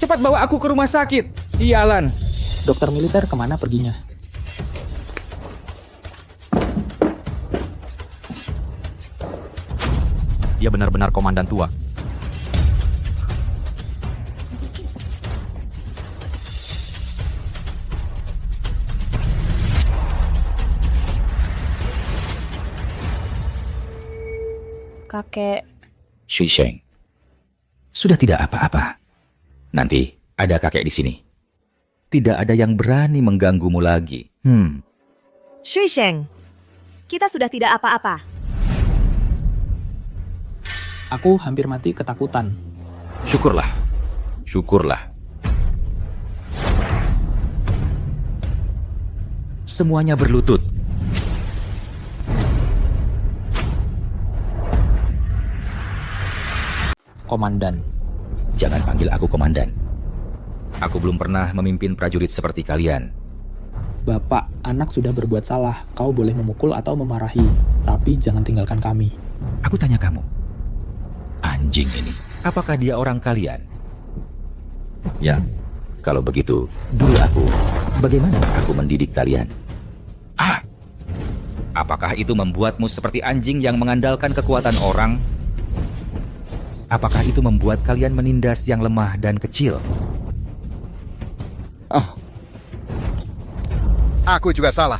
Cepat bawa aku ke rumah sakit. Sialan. Dokter militer kemana perginya? Dia benar-benar komandan tua. Kakek, Shuisheng, sudah tidak apa-apa. Nanti ada kakek di sini. Tidak ada yang berani mengganggumu lagi. Shuisheng, kita sudah tidak apa-apa. Aku hampir mati ketakutan. Syukurlah. Syukurlah. Semuanya berlutut. Komandan. Jangan panggil aku komandan. Aku belum pernah memimpin prajurit seperti kalian. Bapak, anak sudah berbuat salah. Kau boleh memukul atau memarahi, tapi jangan tinggalkan kami. Aku tanya kamu. Anjing ini, apakah dia orang kalian? Ya. Kalau begitu, dulu aku, bagaimana aku mendidik kalian? Apakah itu membuatmu seperti anjing yang mengandalkan kekuatan orang? Apakah itu membuat kalian menindas yang lemah dan kecil? Aku juga salah.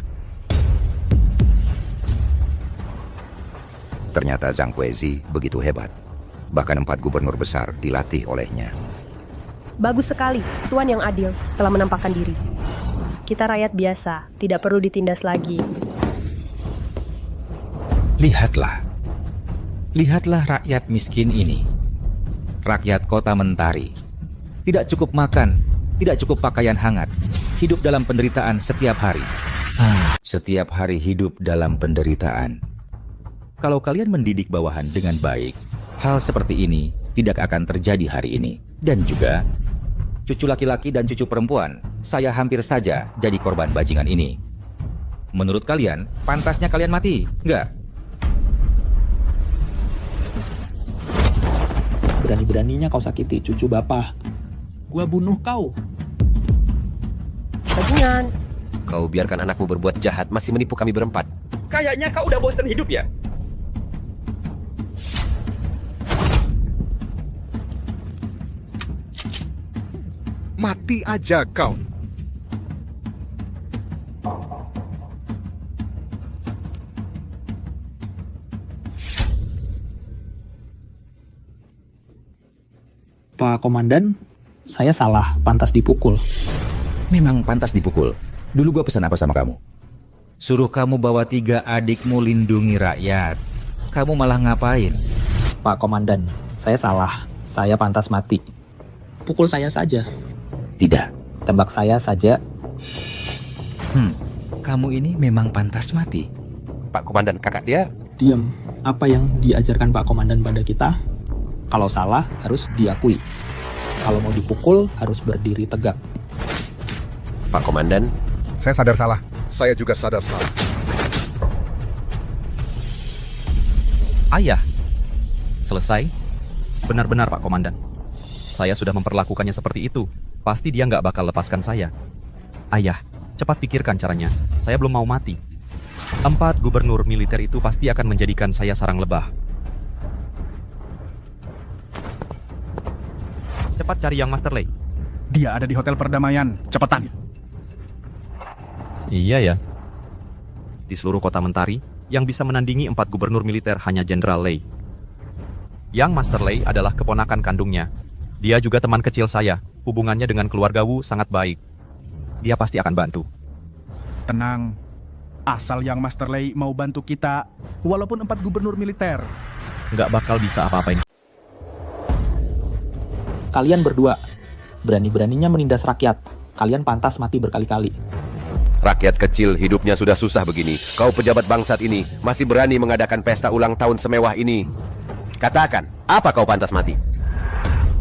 Ternyata Zhang Kwezi begitu hebat. Bahkan 4 gubernur besar dilatih olehnya. Bagus sekali, Tuan yang adil telah menampakkan diri. Kita rakyat biasa, tidak perlu ditindas lagi. Lihatlah. Lihatlah rakyat miskin ini. Rakyat kota Mentari. Tidak cukup makan, tidak cukup pakaian hangat. Hidup dalam penderitaan setiap hari. Setiap hari hidup dalam penderitaan. Kalau kalian mendidik bawahan dengan baik, hal seperti ini tidak akan terjadi hari ini. Dan juga, cucu laki-laki dan cucu perempuan, saya hampir saja jadi korban bajingan ini. Menurut kalian, pantasnya kalian mati, enggak? Berani-beraninya kau sakiti cucu bapak. Gua bunuh kau. Bajingan. Kau biarkan anakmu berbuat jahat, masih menipu kami berempat. Kayaknya kau udah bosan hidup ya? Mati aja kau. Pak Komandan, saya salah, pantas dipukul. Memang pantas dipukul. Dulu gua pesan apa sama kamu? Suruh kamu bawa 3 adikmu lindungi rakyat. Kamu malah ngapain? Pak Komandan, saya salah. Saya pantas mati. Pukul saya saja. Tidak. Tembak saya saja. Kamu ini memang pantas mati. Pak Komandan, kakak dia. Diam. Apa yang diajarkan Pak Komandan pada kita? Kalau salah, harus diakui. Kalau mau dipukul, harus berdiri tegak. Pak Komandan. Saya sadar salah. Saya juga sadar salah. Ayah. Selesai? Benar-benar Pak Komandan. Saya sudah memperlakukannya seperti itu. Pasti dia nggak bakal lepaskan saya. Ayah, cepat pikirkan caranya. Saya belum mau mati. 4 gubernur militer itu pasti akan menjadikan saya sarang lebah. Cepat cari yang Master Lei. Dia ada di Hotel Perdamaian. Cepetan. Iya ya. Di seluruh kota Mentari, yang bisa menandingi 4 gubernur militer hanya Jenderal Lei. Yang Master Lei adalah keponakan kandungnya. Dia juga teman kecil saya. Hubungannya dengan keluarga Wu sangat baik. Dia pasti akan bantu. Tenang. Asal yang Master Lei mau bantu kita, walaupun 4 gubernur militer. Nggak bakal bisa apa-apain. Kalian berdua, Berani-beraninya menindas rakyat. Kalian pantas mati berkali-kali. Rakyat kecil hidupnya sudah susah begini. Kau pejabat bangsat ini masih berani mengadakan pesta ulang tahun semewah ini. Katakan, apa kau pantas mati?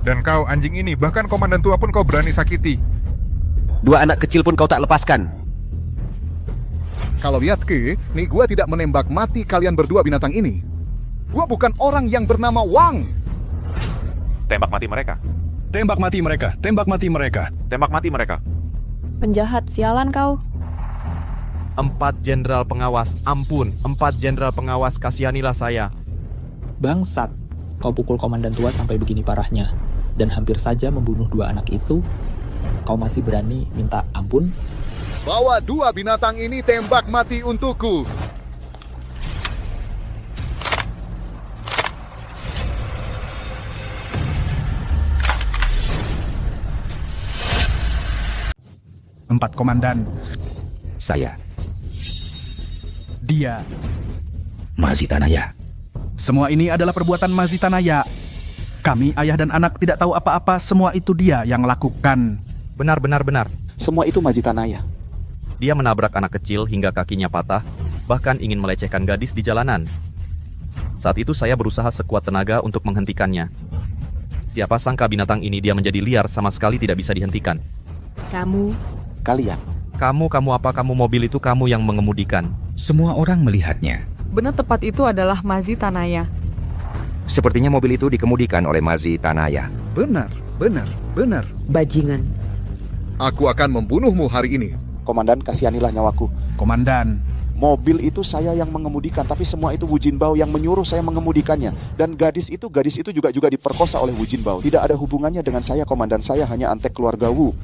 Dan kau anjing ini, bahkan komandan tua pun kau berani sakiti. 2 anak kecil pun kau tak lepaskan. Kalau lihat Ki, nih gua tidak menembak mati kalian berdua binatang ini. Gua bukan orang yang bernama Wang. Tembak mati mereka. Tembak mati mereka, tembak mati mereka. Tembak mati mereka. Penjahat, sialan kau. 4 jenderal pengawas, ampun. 4 jenderal pengawas, kasihanilah saya. Bangsat, kau pukul komandan tua sampai begini parahnya. Dan hampir saja membunuh 2 anak itu. Kau masih berani minta ampun? Bawa 2 binatang ini tembak mati untukku. Empat komandan. Saya, Dia. Mazitanaya. Semua ini adalah perbuatan Mazitanaya. Kami, ayah dan anak, tidak tahu apa-apa. Semua itu dia yang lakukan. Benar. Semua itu Mazitanaya. Dia menabrak anak kecil hingga kakinya patah, bahkan ingin melecehkan gadis di jalanan. Saat itu saya berusaha sekuat tenaga untuk menghentikannya. Siapa sangka binatang ini dia menjadi liar sama sekali tidak bisa dihentikan. Kalian. Kamu apa? Kamu mobil itu kamu yang mengemudikan. Semua orang melihatnya. Benar tepat itu adalah Mazitanaya. Sepertinya mobil itu dikemudikan oleh Mazitanaya. Benar. Bajingan. Aku akan membunuhmu hari ini. Komandan, kasihanilah nyawaku. Komandan. Mobil itu saya yang mengemudikan, tapi semua itu Wu Jinbao yang menyuruh saya mengemudikannya. Dan gadis itu juga diperkosa oleh Wu Jinbao. Tidak ada hubungannya dengan saya, komandan. Saya hanya antek keluarga Wu.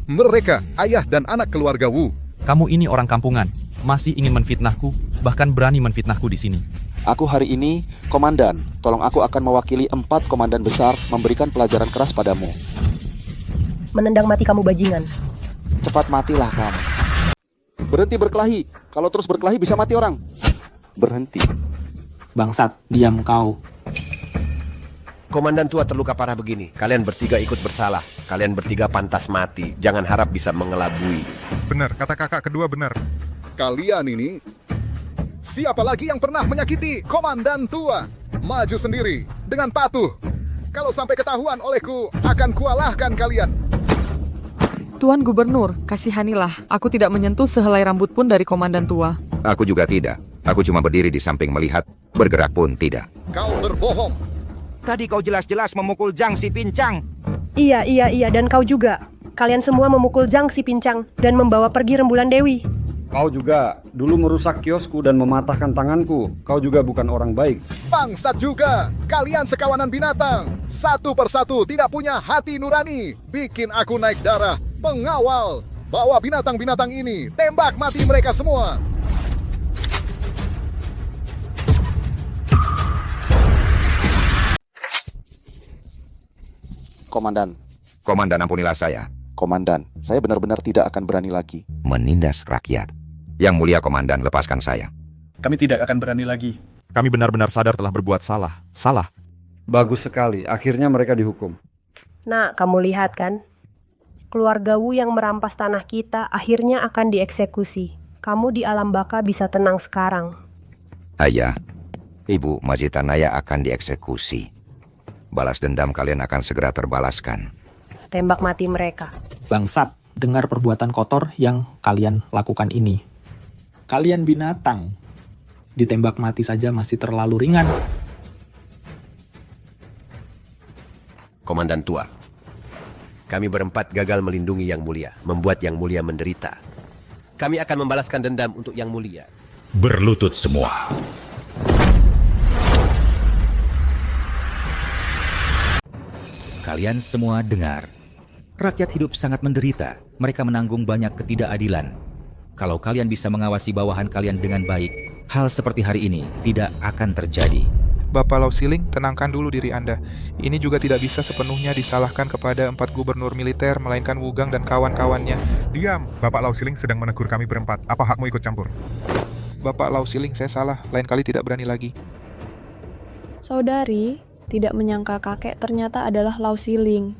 Mereka ayah dan anak keluarga Wu. Kamu ini orang kampungan, masih ingin menfitnahku, bahkan berani menfitnahku di sini. Aku hari ini, komandan. Tolong aku akan mewakili 4 komandan besar memberikan pelajaran keras padamu. Menendang mati kamu bajingan. Cepat matilah kamu. Berhenti berkelahi. Kalau terus berkelahi bisa mati orang. Berhenti. Bangsat, diam kau. Komandan tua terluka parah begini. Kalian bertiga ikut bersalah. Kalian bertiga pantas mati. Jangan harap bisa mengelabui. Benar, kata kakak kedua benar. Kalian ini, siapa lagi yang pernah menyakiti komandan tua? Maju sendiri dengan patuh. Kalau sampai ketahuan olehku, akan kualahkan kalian. Tuan Gubernur, kasihanilah. Aku tidak menyentuh sehelai rambut pun dari komandan tua. Aku juga tidak. Aku cuma berdiri di samping melihat, bergerak pun tidak. Kau berbohong. Tadi kau jelas-jelas memukul Jang si Pincang. Iya, dan kau juga. Kalian semua memukul Jang si Pincang dan membawa pergi Rembulan Dewi. Kau juga dulu merusak kiosku dan mematahkan tanganku. Kau juga bukan orang baik. Bangsat juga. Kalian sekawanan binatang. Satu persatu tidak punya hati nurani. Bikin aku naik darah. Pengawal, bawa binatang-binatang ini. Tembak mati mereka semua. Komandan, ampunilah saya. Komandan, saya benar-benar tidak akan berani lagi menindas rakyat. Yang mulia komandan, lepaskan saya. Kami tidak akan berani lagi. Kami benar-benar sadar telah berbuat salah. Bagus sekali, akhirnya mereka dihukum. Nah, kamu lihat kan? Keluarga Wu yang merampas tanah kita akhirnya akan dieksekusi. Kamu di alam baka bisa tenang sekarang. Ayah, Ibu Mazitanaya akan dieksekusi. Balas dendam kalian akan segera terbalaskan. Tembak mati mereka. Bangsat, dengar perbuatan kotor yang kalian lakukan ini. Kalian binatang. Ditembak mati saja masih terlalu ringan. Komandan tua, kami berempat gagal melindungi Yang Mulia, membuat Yang Mulia menderita. Kami akan membalaskan dendam untuk Yang Mulia. Berlutut semua. Kalian semua dengar. Rakyat hidup sangat menderita. Mereka menanggung banyak ketidakadilan. Kalau kalian bisa mengawasi bawahan kalian dengan baik, hal seperti hari ini tidak akan terjadi. Bapak Lau Siling, tenangkan dulu diri Anda. Ini juga tidak bisa sepenuhnya disalahkan kepada 4 gubernur militer, melainkan Wugang dan kawan-kawannya. Diam, Bapak Lau Siling sedang menegur kami berempat. Apa hakmu ikut campur? Bapak Lau Siling, saya salah. Lain kali tidak berani lagi. Saudari tidak menyangka kakek ternyata adalah Lau Siling.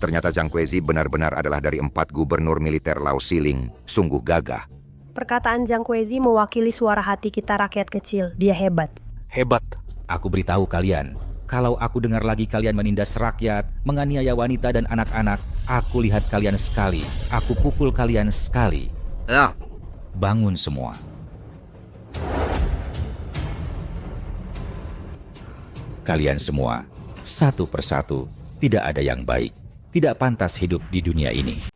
Ternyata Zhang Kuezi benar-benar adalah dari 4 gubernur militer Lao Siling. Sungguh gagah. Perkataan Zhang Kuezi mewakili suara hati kita rakyat kecil. Dia hebat. Hebat. Aku beritahu kalian, kalau aku dengar lagi kalian menindas rakyat, menganiaya wanita dan anak-anak, aku lihat kalian sekali. Aku pukul kalian sekali. Ya. Bangun semua. Kalian semua, satu persatu, tidak ada yang baik. Tidak pantas hidup di dunia ini.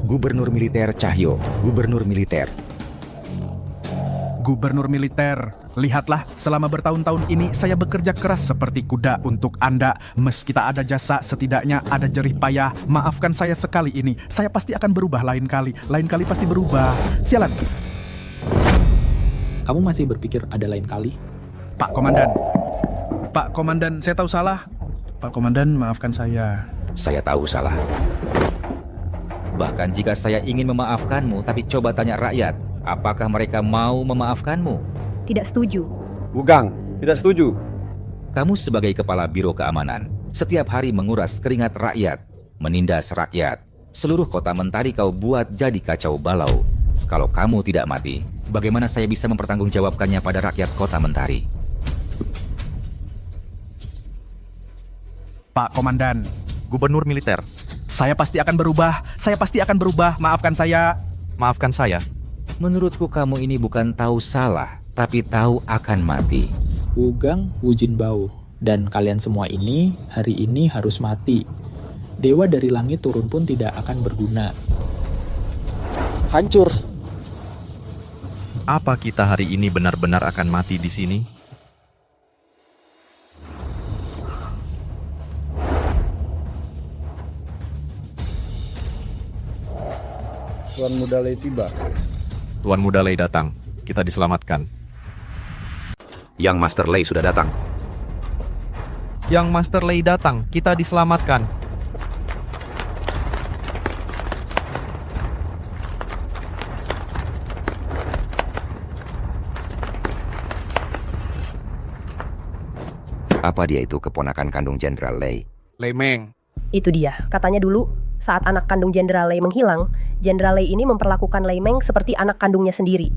Gubernur Militer Cahyo, Gubernur Militer. Gubernur Militer, lihatlah selama bertahun-tahun ini saya bekerja keras seperti kuda untuk Anda. Meski tak ada jasa, setidaknya ada jerih payah. Maafkan saya sekali ini. Saya pasti akan berubah lain kali. Lain kali pasti berubah. Sialan. Kamu masih berpikir ada lain kali? Pak Komandan. Pak Komandan, saya tahu salah. Pak Komandan, maafkan saya. Saya tahu salah. Bahkan jika saya ingin memaafkanmu, tapi coba tanya rakyat, apakah mereka mau memaafkanmu? Tidak setuju. Wugang, tidak setuju. Kamu sebagai kepala Biro Keamanan, setiap hari menguras keringat rakyat, menindas rakyat. Seluruh kota Mentari kau buat jadi kacau balau. Kalau kamu tidak mati, bagaimana saya bisa mempertanggungjawabkannya pada rakyat kota Mentari? Pak Komandan. Gubernur Militer. Saya pasti akan berubah. Saya pasti akan berubah. Maafkan saya. Maafkan saya. Menurutku kamu ini bukan tahu salah, tapi tahu akan mati. Wugang, Wujinbao, dan kalian semua ini hari ini harus mati. Dewa dari langit turun pun tidak akan berguna. Hancur. Apa kita hari ini benar-benar akan mati di sini? Tuan Muda Lei tiba. Tuan Muda Lei datang. Kita diselamatkan. Yang Master Lei sudah datang. Yang Master Lei datang. Kita diselamatkan. Apa dia itu keponakan kandung Jenderal Lei? Lei Meng. Itu dia. Katanya dulu, saat anak kandung Jenderal Lei menghilang, Jenderal Lei ini memperlakukan Lei Meng seperti anak kandungnya sendiri.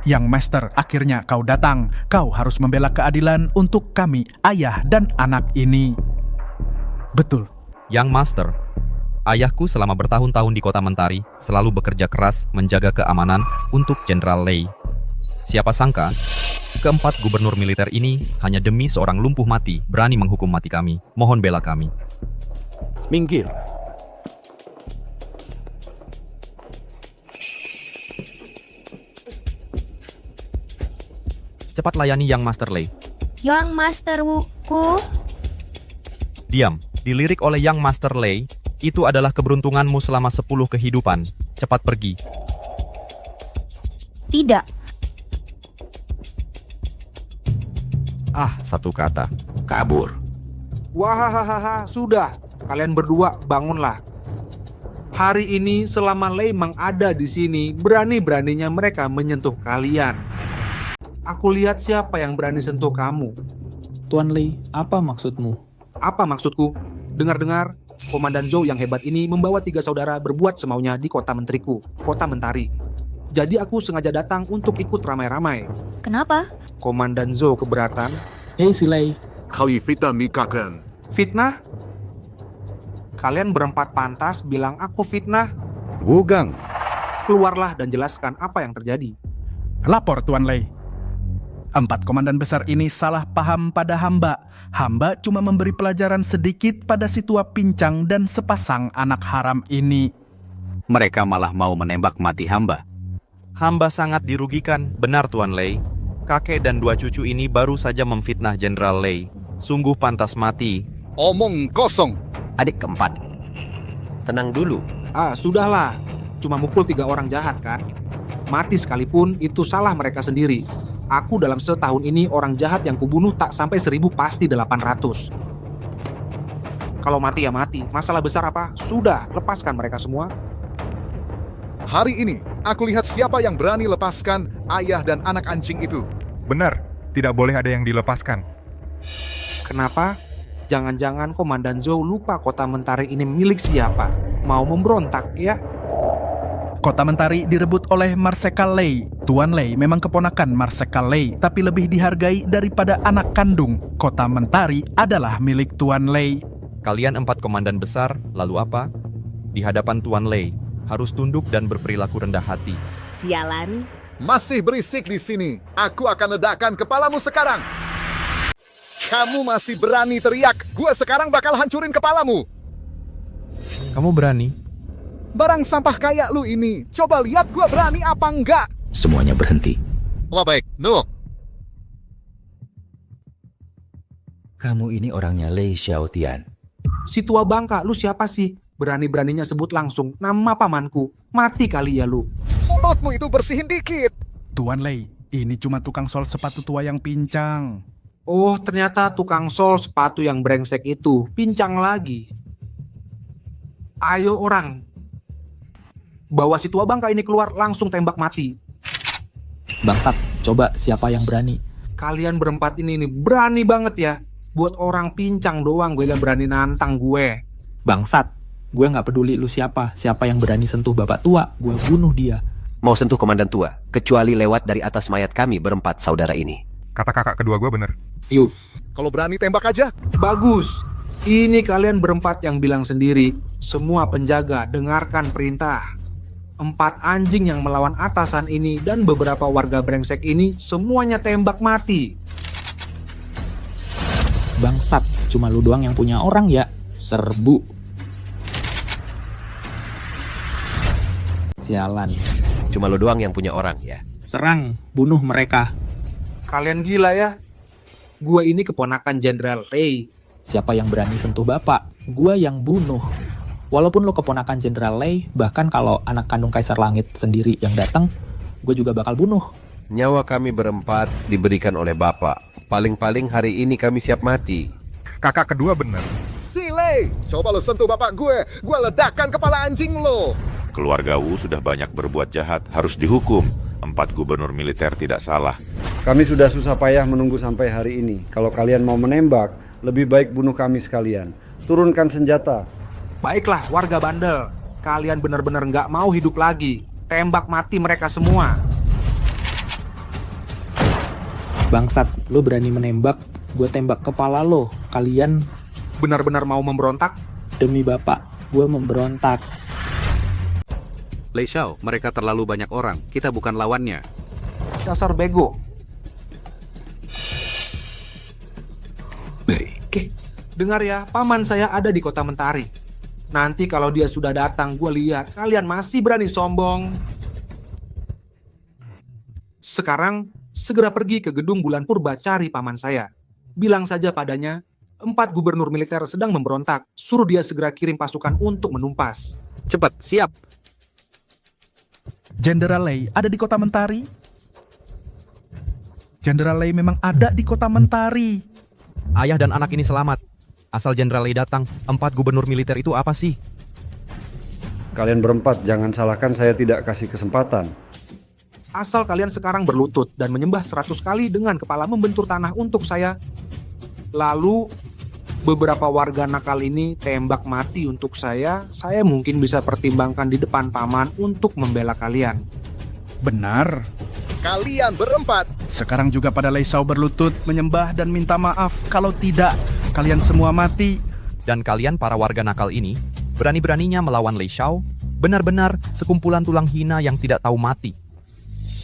Yang Master, akhirnya kau datang. Kau harus membela keadilan untuk kami, ayah dan anak ini. Betul. Yang Master, ayahku selama bertahun-tahun di kota Mentari selalu bekerja keras menjaga keamanan untuk Jenderal Lei. Siapa sangka, keempat gubernur militer ini hanya demi seorang lumpuh mati berani menghukum mati kami. Mohon bela kami. Minggir. Cepat layani Yang Master Lei. Yang Master Wuku. Diam. Dilirik oleh Yang Master Lei, itu adalah keberuntunganmu selama 10 kehidupan. Cepat pergi. Tidak. Satu kata. Kabur. Wahahaha, sudah. Kalian berdua bangunlah. Hari ini selama Lei Meng ada di sini, berani-beraninya mereka menyentuh kalian. Aku lihat siapa yang berani sentuh kamu. Tuan Lei, apa maksudmu? Apa maksudku? Dengar-dengar, Komandan Zhou yang hebat ini membawa 3 saudara berbuat semaunya di kota menteriku, kota Mentari. Jadi aku sengaja datang untuk ikut ramai-ramai. Kenapa? Komandan Zhou keberatan. Hei si Lei. Fitnah? Kalian berempat pantas bilang aku fitnah. Wugang. Keluarlah dan jelaskan apa yang terjadi. Lapor Tuan Lei. 4 komandan besar ini salah paham pada hamba. Hamba cuma memberi pelajaran sedikit pada si tua pincang dan sepasang anak haram ini. Mereka malah mau menembak mati hamba. Hamba sangat dirugikan, benar Tuan Lei. Kakek dan 2 cucu ini baru saja memfitnah Jenderal Lei. Sungguh pantas mati. Omong kosong. Adik keempat, tenang dulu. Sudahlah. Cuma mukul 3 orang jahat kan? Mati sekalipun itu salah mereka sendiri. Aku dalam setahun ini orang jahat yang kubunuh tak sampai 1000 pasti 800. Kalau mati ya mati. Masalah besar apa? Sudah, lepaskan mereka semua. Hari ini, aku lihat siapa yang berani lepaskan ayah dan anak anjing itu. Benar, tidak boleh ada yang dilepaskan. Kenapa? Jangan-jangan Komandan Zhou lupa kota Mentari ini milik siapa? Mau memberontak ya? Kota Mentari direbut oleh Marsekal Lei. Tuan Lei memang keponakan Marsekal Lei, tapi lebih dihargai daripada anak kandung. Kota Mentari adalah milik Tuan Lei. Kalian 4 komandan besar, lalu apa? Di hadapan Tuan Lei, harus tunduk dan berperilaku rendah hati. Sialan. Masih berisik di sini. Aku akan ledakkan kepalamu sekarang. Kamu masih berani teriak. Gue sekarang bakal hancurin kepalamu. Kamu berani? Barang sampah kayak lu ini. Coba lihat gue berani apa enggak. Semuanya berhenti. Wah baik, Nuh. Kamu ini orangnya Lei Xiaotian. Si tua bangka, lu siapa sih? Berani-beraninya sebut langsung nama pamanku. Mati kali ya lu. Mulutmu itu bersihin dikit. Tuan Lei, ini cuma tukang sol sepatu tua yang pincang. Oh, ternyata tukang sol sepatu yang brengsek itu pincang lagi. Ayo orang, bawa si tua bangka ini keluar, langsung tembak mati. Bangsat, coba siapa yang berani? Kalian berempat ini nih berani banget ya. Buat orang pincang doang gue yang berani nantang gue. Bangsat, gue nggak peduli lu siapa. Siapa yang berani sentuh bapak tua, gue bunuh dia. Mau sentuh komandan tua, kecuali lewat dari atas mayat kami berempat saudara ini. Kata kakak kedua gue bener. Yuk. Kalau berani tembak aja. Bagus. Ini kalian berempat yang bilang sendiri. Semua penjaga dengarkan perintah. 4 anjing yang melawan atasan ini dan beberapa warga brengsek ini semuanya tembak mati. Bangsat, cuma lu doang yang punya orang ya. Serbu. Sialan. Cuma lu doang yang punya orang ya. Serang, bunuh mereka. Kalian gila ya. Gua ini keponakan Jenderal Lei. Siapa yang berani sentuh bapak, gua yang bunuh. Walaupun lo keponakan Jenderal Lei, bahkan kalau anak kandung Kaisar Langit sendiri yang datang, gue juga bakal bunuh. Nyawa kami berempat diberikan oleh bapak. Paling-paling hari ini kami siap mati. Kakak kedua bener. Si Lei, coba lo sentuh bapak gue ledakkan kepala anjing lo. Keluarga Wu sudah banyak berbuat jahat, harus dihukum. 4 gubernur militer tidak salah. Kami sudah susah payah menunggu sampai hari ini. Kalau kalian mau menembak, lebih baik bunuh kami sekalian. Turunkan senjata. Baiklah warga bandel, kalian benar-benar nggak mau hidup lagi. Tembak mati mereka semua. Bangsat, lo berani menembak, gue tembak kepala lo. Kalian benar-benar mau memberontak? Demi bapak, gue memberontak. Lei Xiao, mereka terlalu banyak orang. Kita bukan lawannya. Dasar bego. Oke, dengar ya, paman saya ada di kota Mentari. Nanti kalau dia sudah datang, gue lihat kalian masih berani sombong. Sekarang, segera pergi ke gedung Bulan Purba cari paman saya. Bilang saja padanya, 4 gubernur militer sedang memberontak. Suruh dia segera kirim pasukan untuk menumpas. Cepat, siap. Jenderal Lei ada di kota Mentari? Jenderal Lei memang ada di kota Mentari. Ayah dan anak ini selamat. Asal Jenderal Lei datang, 4 gubernur militer itu apa sih? Kalian berempat, jangan salahkan saya tidak kasih kesempatan. Asal kalian sekarang berlutut dan menyembah 100 kali dengan kepala membentur tanah untuk saya. Lalu, beberapa warga nakal ini tembak mati untuk saya mungkin bisa pertimbangkan di depan paman untuk membela kalian. Benar. Kalian berempat. Sekarang juga pada Lei Xiao berlutut, menyembah dan minta maaf. Kalau tidak, kalian semua mati. Dan kalian para warga nakal ini, berani-beraninya melawan Lei Xiao, benar-benar sekumpulan tulang hina yang tidak tahu mati.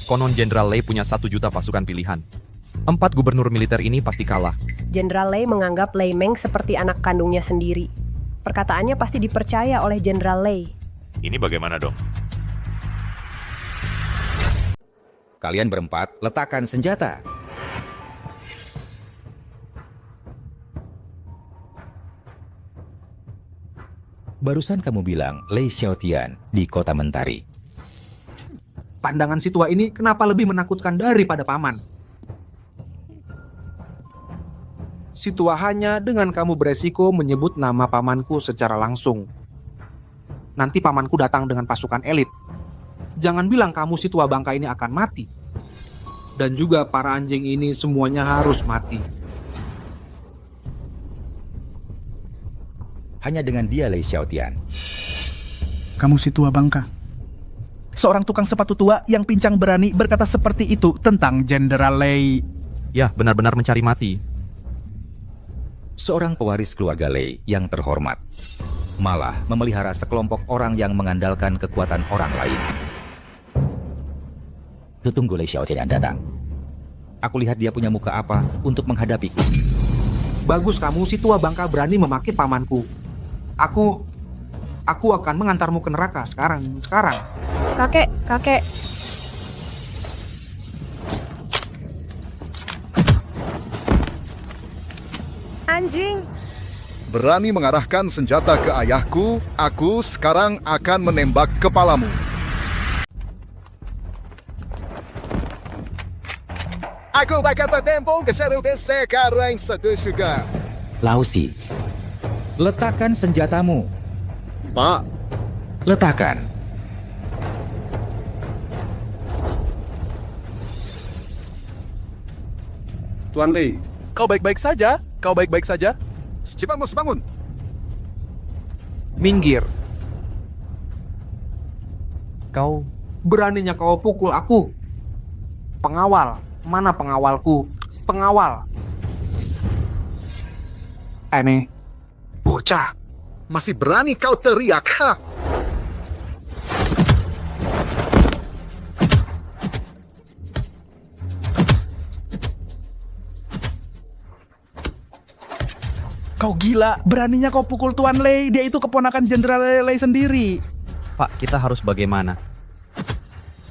Konon Jenderal Lei punya 1 juta pasukan pilihan. 4 gubernur militer ini pasti kalah. Jenderal Lei menganggap Lei Meng seperti anak kandungnya sendiri. Perkataannya pasti dipercaya oleh Jenderal Lei. Ini bagaimana dong? Kalian berempat, letakkan senjata. Barusan kamu bilang Lei Xiaotian di kota Mentari. Pandangan si tua ini kenapa lebih menakutkan daripada paman? Si tua hanya dengan kamu beresiko menyebut nama pamanku secara langsung. Nanti pamanku datang dengan pasukan elit. Jangan bilang kamu si tua bangka ini akan mati. Dan juga para anjing ini semuanya harus mati. hanya dengan dia Lei Xiaotian. Kamu si tua bangka. Seorang tukang sepatu tua yang pincang berani berkata seperti itu tentang Jenderal Lei. Ya, benar-benar mencari mati. Seorang pewaris keluarga Lei yang terhormat malah memelihara sekelompok orang yang mengandalkan kekuatan orang lain. Lu tunggu Lei Xiaotian datang. Aku lihat dia punya muka apa untuk menghadapiku. Bagus kamu si tua bangka berani memaki pamanku. Aku akan mengantarmu ke neraka sekarang. Kakek. Anjing. Berani mengarahkan senjata ke ayahku, aku sekarang akan menembak kepalamu. Aku bakal bertempur ke serupi sekarang satu juga. Lausi, letakkan senjatamu. Pak. Letakkan. Tuan Lei. Kau baik-baik saja? Bangun. Minggir. Kau Beraninya kau pukul aku. Pengawal. Mana pengawalku? Pengawal. Aneh. Bocah, masih berani kau teriak, ha? Kau gila, beraninya kau pukul Tuan Lei. Dia itu keponakan Jenderal Lei sendiri. Pak, kita harus bagaimana?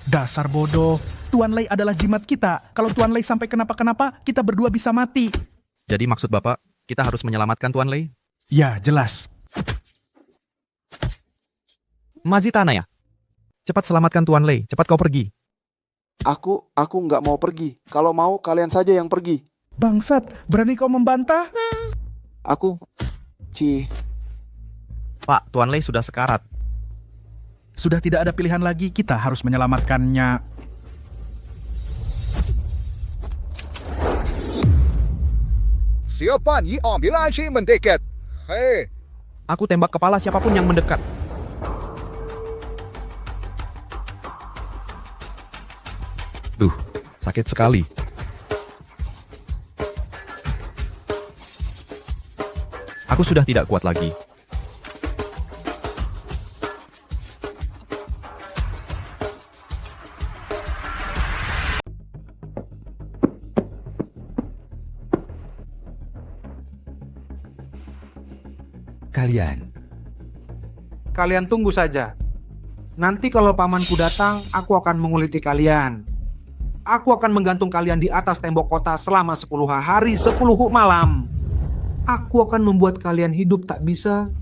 Dasar bodoh. Tuan Lei adalah jimat kita. Kalau Tuan Lei sampai kenapa-kenapa, kita berdua bisa mati. Jadi maksud Bapak, kita harus menyelamatkan Tuan Lei? Ya, jelas. Mazitana ya? Cepat selamatkan Tuan Lei, cepat kau pergi. Aku nggak mau pergi. Kalau mau, kalian saja yang pergi. Bangsat, berani kau membantah? Pak, Tuan Lei sudah sekarat. Sudah tidak ada pilihan lagi, kita harus menyelamatkannya. Siapa ni ambulansi mendekat? Hei. Aku tembak kepala siapapun yang mendekat. Sakit sekali. Aku sudah tidak kuat lagi. Kalian tunggu saja. Nanti kalau pamanku datang, aku akan menguliti kalian. Aku akan menggantung kalian di atas tembok kota selama 10 hari, 10 malam. Aku akan membuat kalian hidup tak bisa,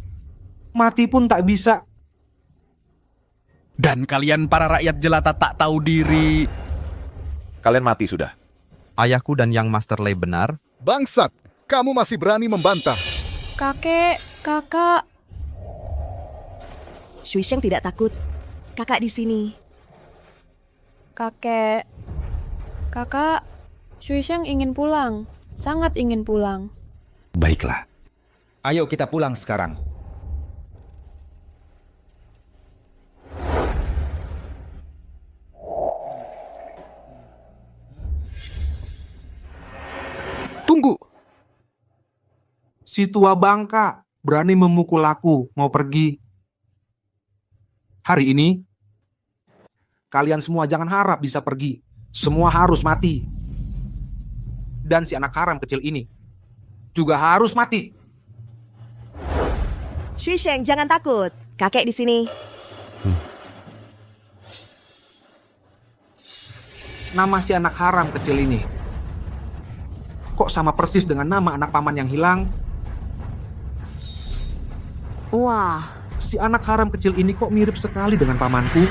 mati pun tak bisa. Dan kalian para rakyat jelata tak tahu diri. Kalian mati sudah. Ayahku dan Yang Master Lei benar. Bangsat, kamu masih berani membantah. Kakek, kakak. Shui Sheng tidak takut. Kakak di sini. Kakak, Shui Sheng ingin pulang. Sangat ingin pulang. Baiklah. Ayo kita pulang sekarang. Tunggu. Si tua bangka berani memukul aku, mau pergi. Hari ini, kalian semua jangan harap bisa pergi. Semua harus mati. Dan si anak haram kecil ini juga harus mati. Shui Sheng, jangan takut. Kakek di sini. Nama si anak haram kecil ini kok sama persis dengan nama anak paman yang hilang? Wah, si anak haram kecil ini kok mirip sekali dengan pamanku.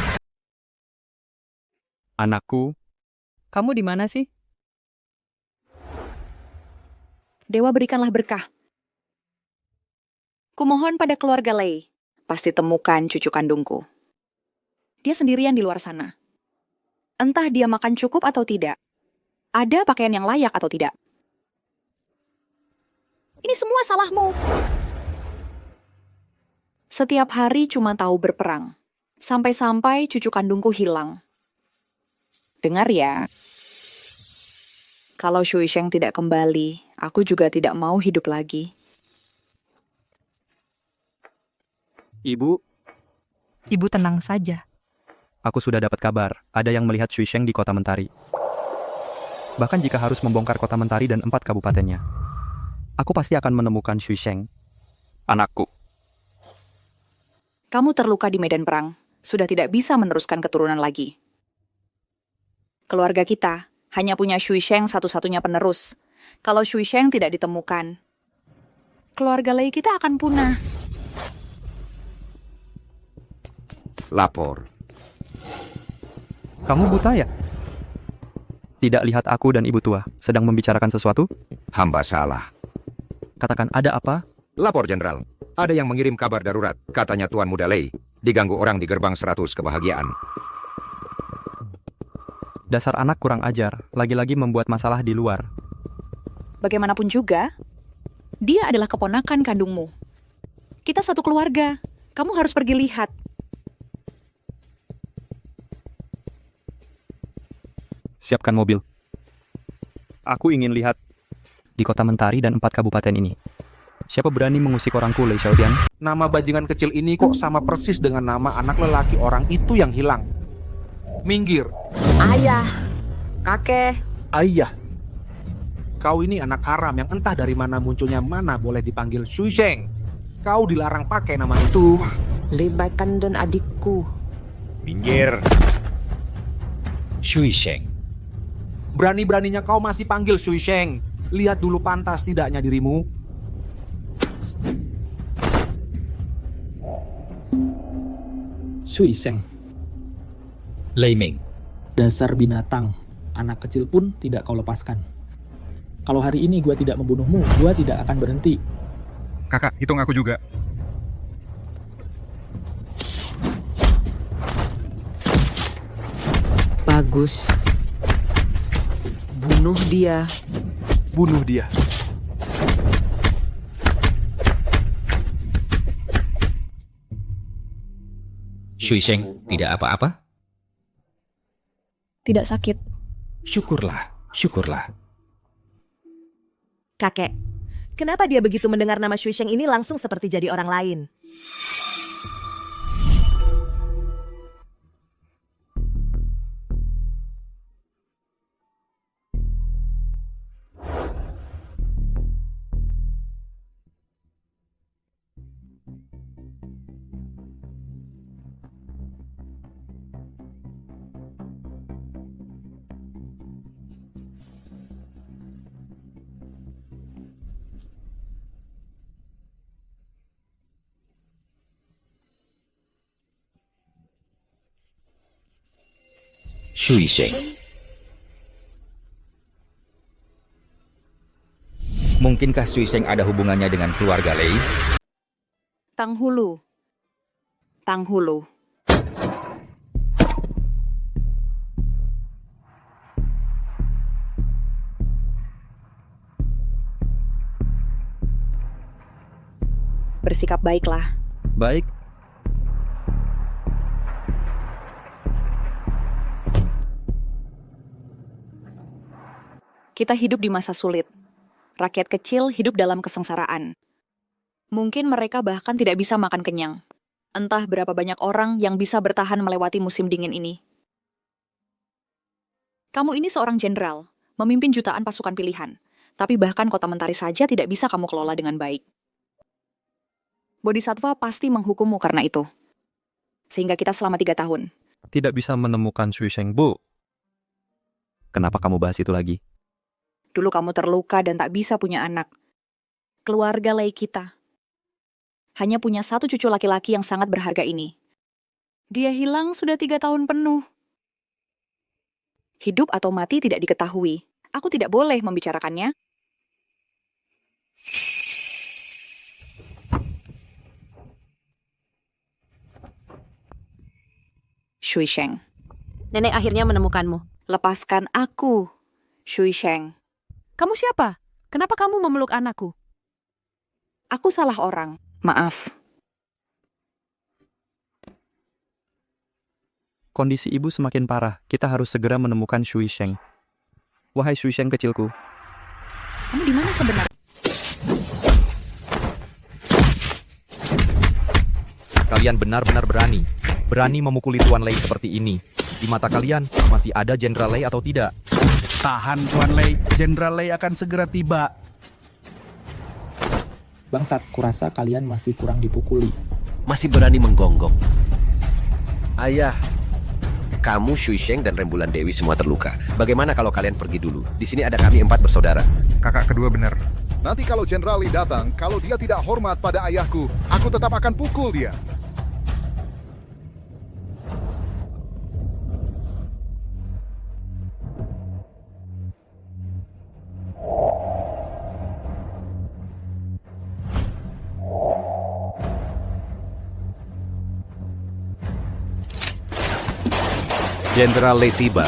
Anakku, kamu di mana sih? Dewa berikanlah berkah. Kumohon pada keluarga Lei, pasti temukan cucu kandungku. Dia sendirian di luar sana. Entah dia makan cukup atau tidak. Ada pakaian yang layak atau tidak. Ini semua salahmu. Setiap hari cuma tahu berperang. Sampai-sampai cucu kandungku hilang. Dengar ya. Kalau Shui Sheng tidak kembali, aku juga tidak mau hidup lagi. Ibu, Ibu tenang saja. aku sudah dapat kabar, ada yang melihat Shui Sheng di Kota Mentari. Bahkan jika harus membongkar Kota Mentari dan 4 kabupatennya, aku pasti akan menemukan Shui Sheng, anakku. Kamu terluka di medan perang, sudah tidak bisa meneruskan keturunan lagi. Keluarga kita hanya punya Shui Sheng satu-satunya penerus. Kalau Shui Sheng tidak ditemukan, keluarga Lei kita akan punah. Lapor. Kamu buta ya? Tidak lihat aku dan ibu tua sedang membicarakan sesuatu? Hamba salah. Katakan ada apa? Lapor, Jenderal. Ada yang mengirim kabar darurat. Katanya Tuan Muda Lei diganggu orang di gerbang 100 kebahagiaan. Dasar anak kurang ajar, lagi-lagi membuat masalah di luar. Bagaimanapun juga, dia adalah keponakan kandungmu. Kita satu keluarga, kamu harus pergi lihat. Siapkan mobil. Aku ingin lihat di Kota Mentari dan 4 kabupaten ini. Siapa berani mengusik orangku, Lei Xiaodian? Nama bajingan kecil ini kok sama persis dengan nama anak lelaki orang itu yang hilang. Minggir. Ayah, kakek. Ayah. Kau ini anak haram yang entah dari mana munculnya mana boleh dipanggil Shui Sheng. Kau dilarang pakai nama itu. Libatkan dan adikku. Minggir. Shui Sheng. Berani-beraninya kau masih panggil Shui Sheng. Lihat dulu pantas tidaknya dirimu. Shui Sheng. Lei Ming. Dasar binatang. Anak kecil pun tidak kau lepaskan. Kalau hari ini gua tidak membunuhmu, gua tidak akan berhenti. Kakak, hitung aku juga. Bagus. Bunuh dia. Bunuh dia. Shui Sheng tidak apa-apa? Tidak sakit. Syukurlah, syukurlah. Kakek, kenapa dia begitu mendengar nama Shui Sheng ini langsung seperti jadi orang lain? Shui Sheng. Mungkinkah Shui Sheng ada hubungannya dengan keluarga Lei? Tang Hulu. Tang Hulu. Bersikap baiklah. Baik. Kita hidup di masa sulit. Rakyat kecil hidup dalam kesengsaraan. Mungkin mereka bahkan tidak bisa makan kenyang. Entah berapa banyak orang yang bisa bertahan melewati musim dingin ini. Kamu ini seorang jenderal, memimpin jutaan pasukan pilihan. Tapi bahkan Kota Mentari saja tidak bisa kamu kelola dengan baik. Bodhisattva pasti menghukummu karena itu. Sehingga kita selama 3 tahun. Tidak bisa menemukan Shui Sheng, Bu. Kenapa kamu bahas itu lagi? Dulu kamu terluka dan tak bisa punya anak. Keluarga Lei kita hanya punya 1 cucu laki-laki yang sangat berharga ini. Dia hilang sudah 3 tahun penuh. Hidup atau mati tidak diketahui. Aku tidak boleh membicarakannya. Shui Sheng. Nenek akhirnya menemukanmu. Lepaskan aku, Shui Sheng. Kamu siapa? Kenapa kamu memeluk anakku? Aku salah orang. Maaf. Kondisi ibu semakin parah. Kita harus segera menemukan Shui Sheng. Wahai Shui Sheng kecilku. Kamu di mana sebenarnya? Kalian benar-benar berani. Berani memukuli Tuan Lei seperti ini. Di mata kalian, masih ada Jenderal Lei atau tidak? Tahan Tuan Lei, Jenderal Lei akan segera tiba. Bangsat, kurasa kalian masih kurang dipukuli. Masih berani menggonggong. Ayah, kamu, Shui Sheng, dan Rembulan Dewi semua terluka. Bagaimana kalau kalian pergi dulu? Di sini ada kami 4 bersaudara. Kakak kedua benar. Nanti kalau Jenderal Li datang, kalau dia tidak hormat pada ayahku, aku tetap akan pukul dia. Jenderal Lei tiba.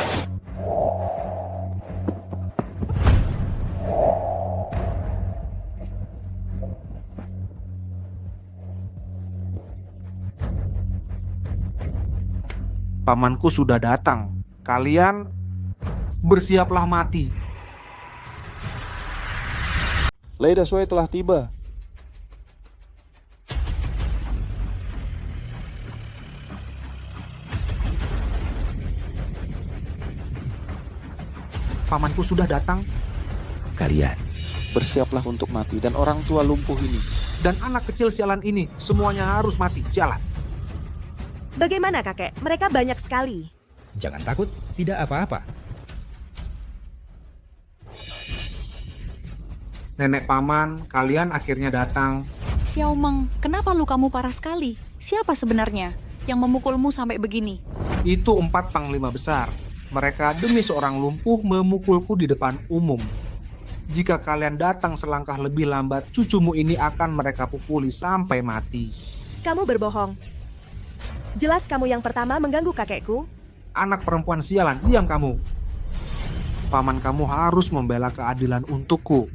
Pamanku sudah datang. Kalian bersiaplah mati. Lei Daswai telah tiba. Pamanku sudah datang. Kalian bersiaplah untuk mati, dan orang tua lumpuh ini dan anak kecil sialan ini semuanya harus mati. Sialan. Bagaimana kakek? Mereka banyak sekali. Jangan takut, tidak apa-apa. Nenek paman, kalian akhirnya datang. Xiao Meng, kenapa lukamu parah sekali? Siapa sebenarnya yang memukulmu sampai begini? Itu 4 panglima besar. Mereka demi seorang lumpuh memukulku di depan umum. Jika kalian datang selangkah lebih lambat, cucumu ini akan mereka pukuli sampai mati. Kamu berbohong. Jelas kamu yang pertama mengganggu kakekku. Anak perempuan sialan, diam kamu. Paman kamu harus membela keadilan untukku.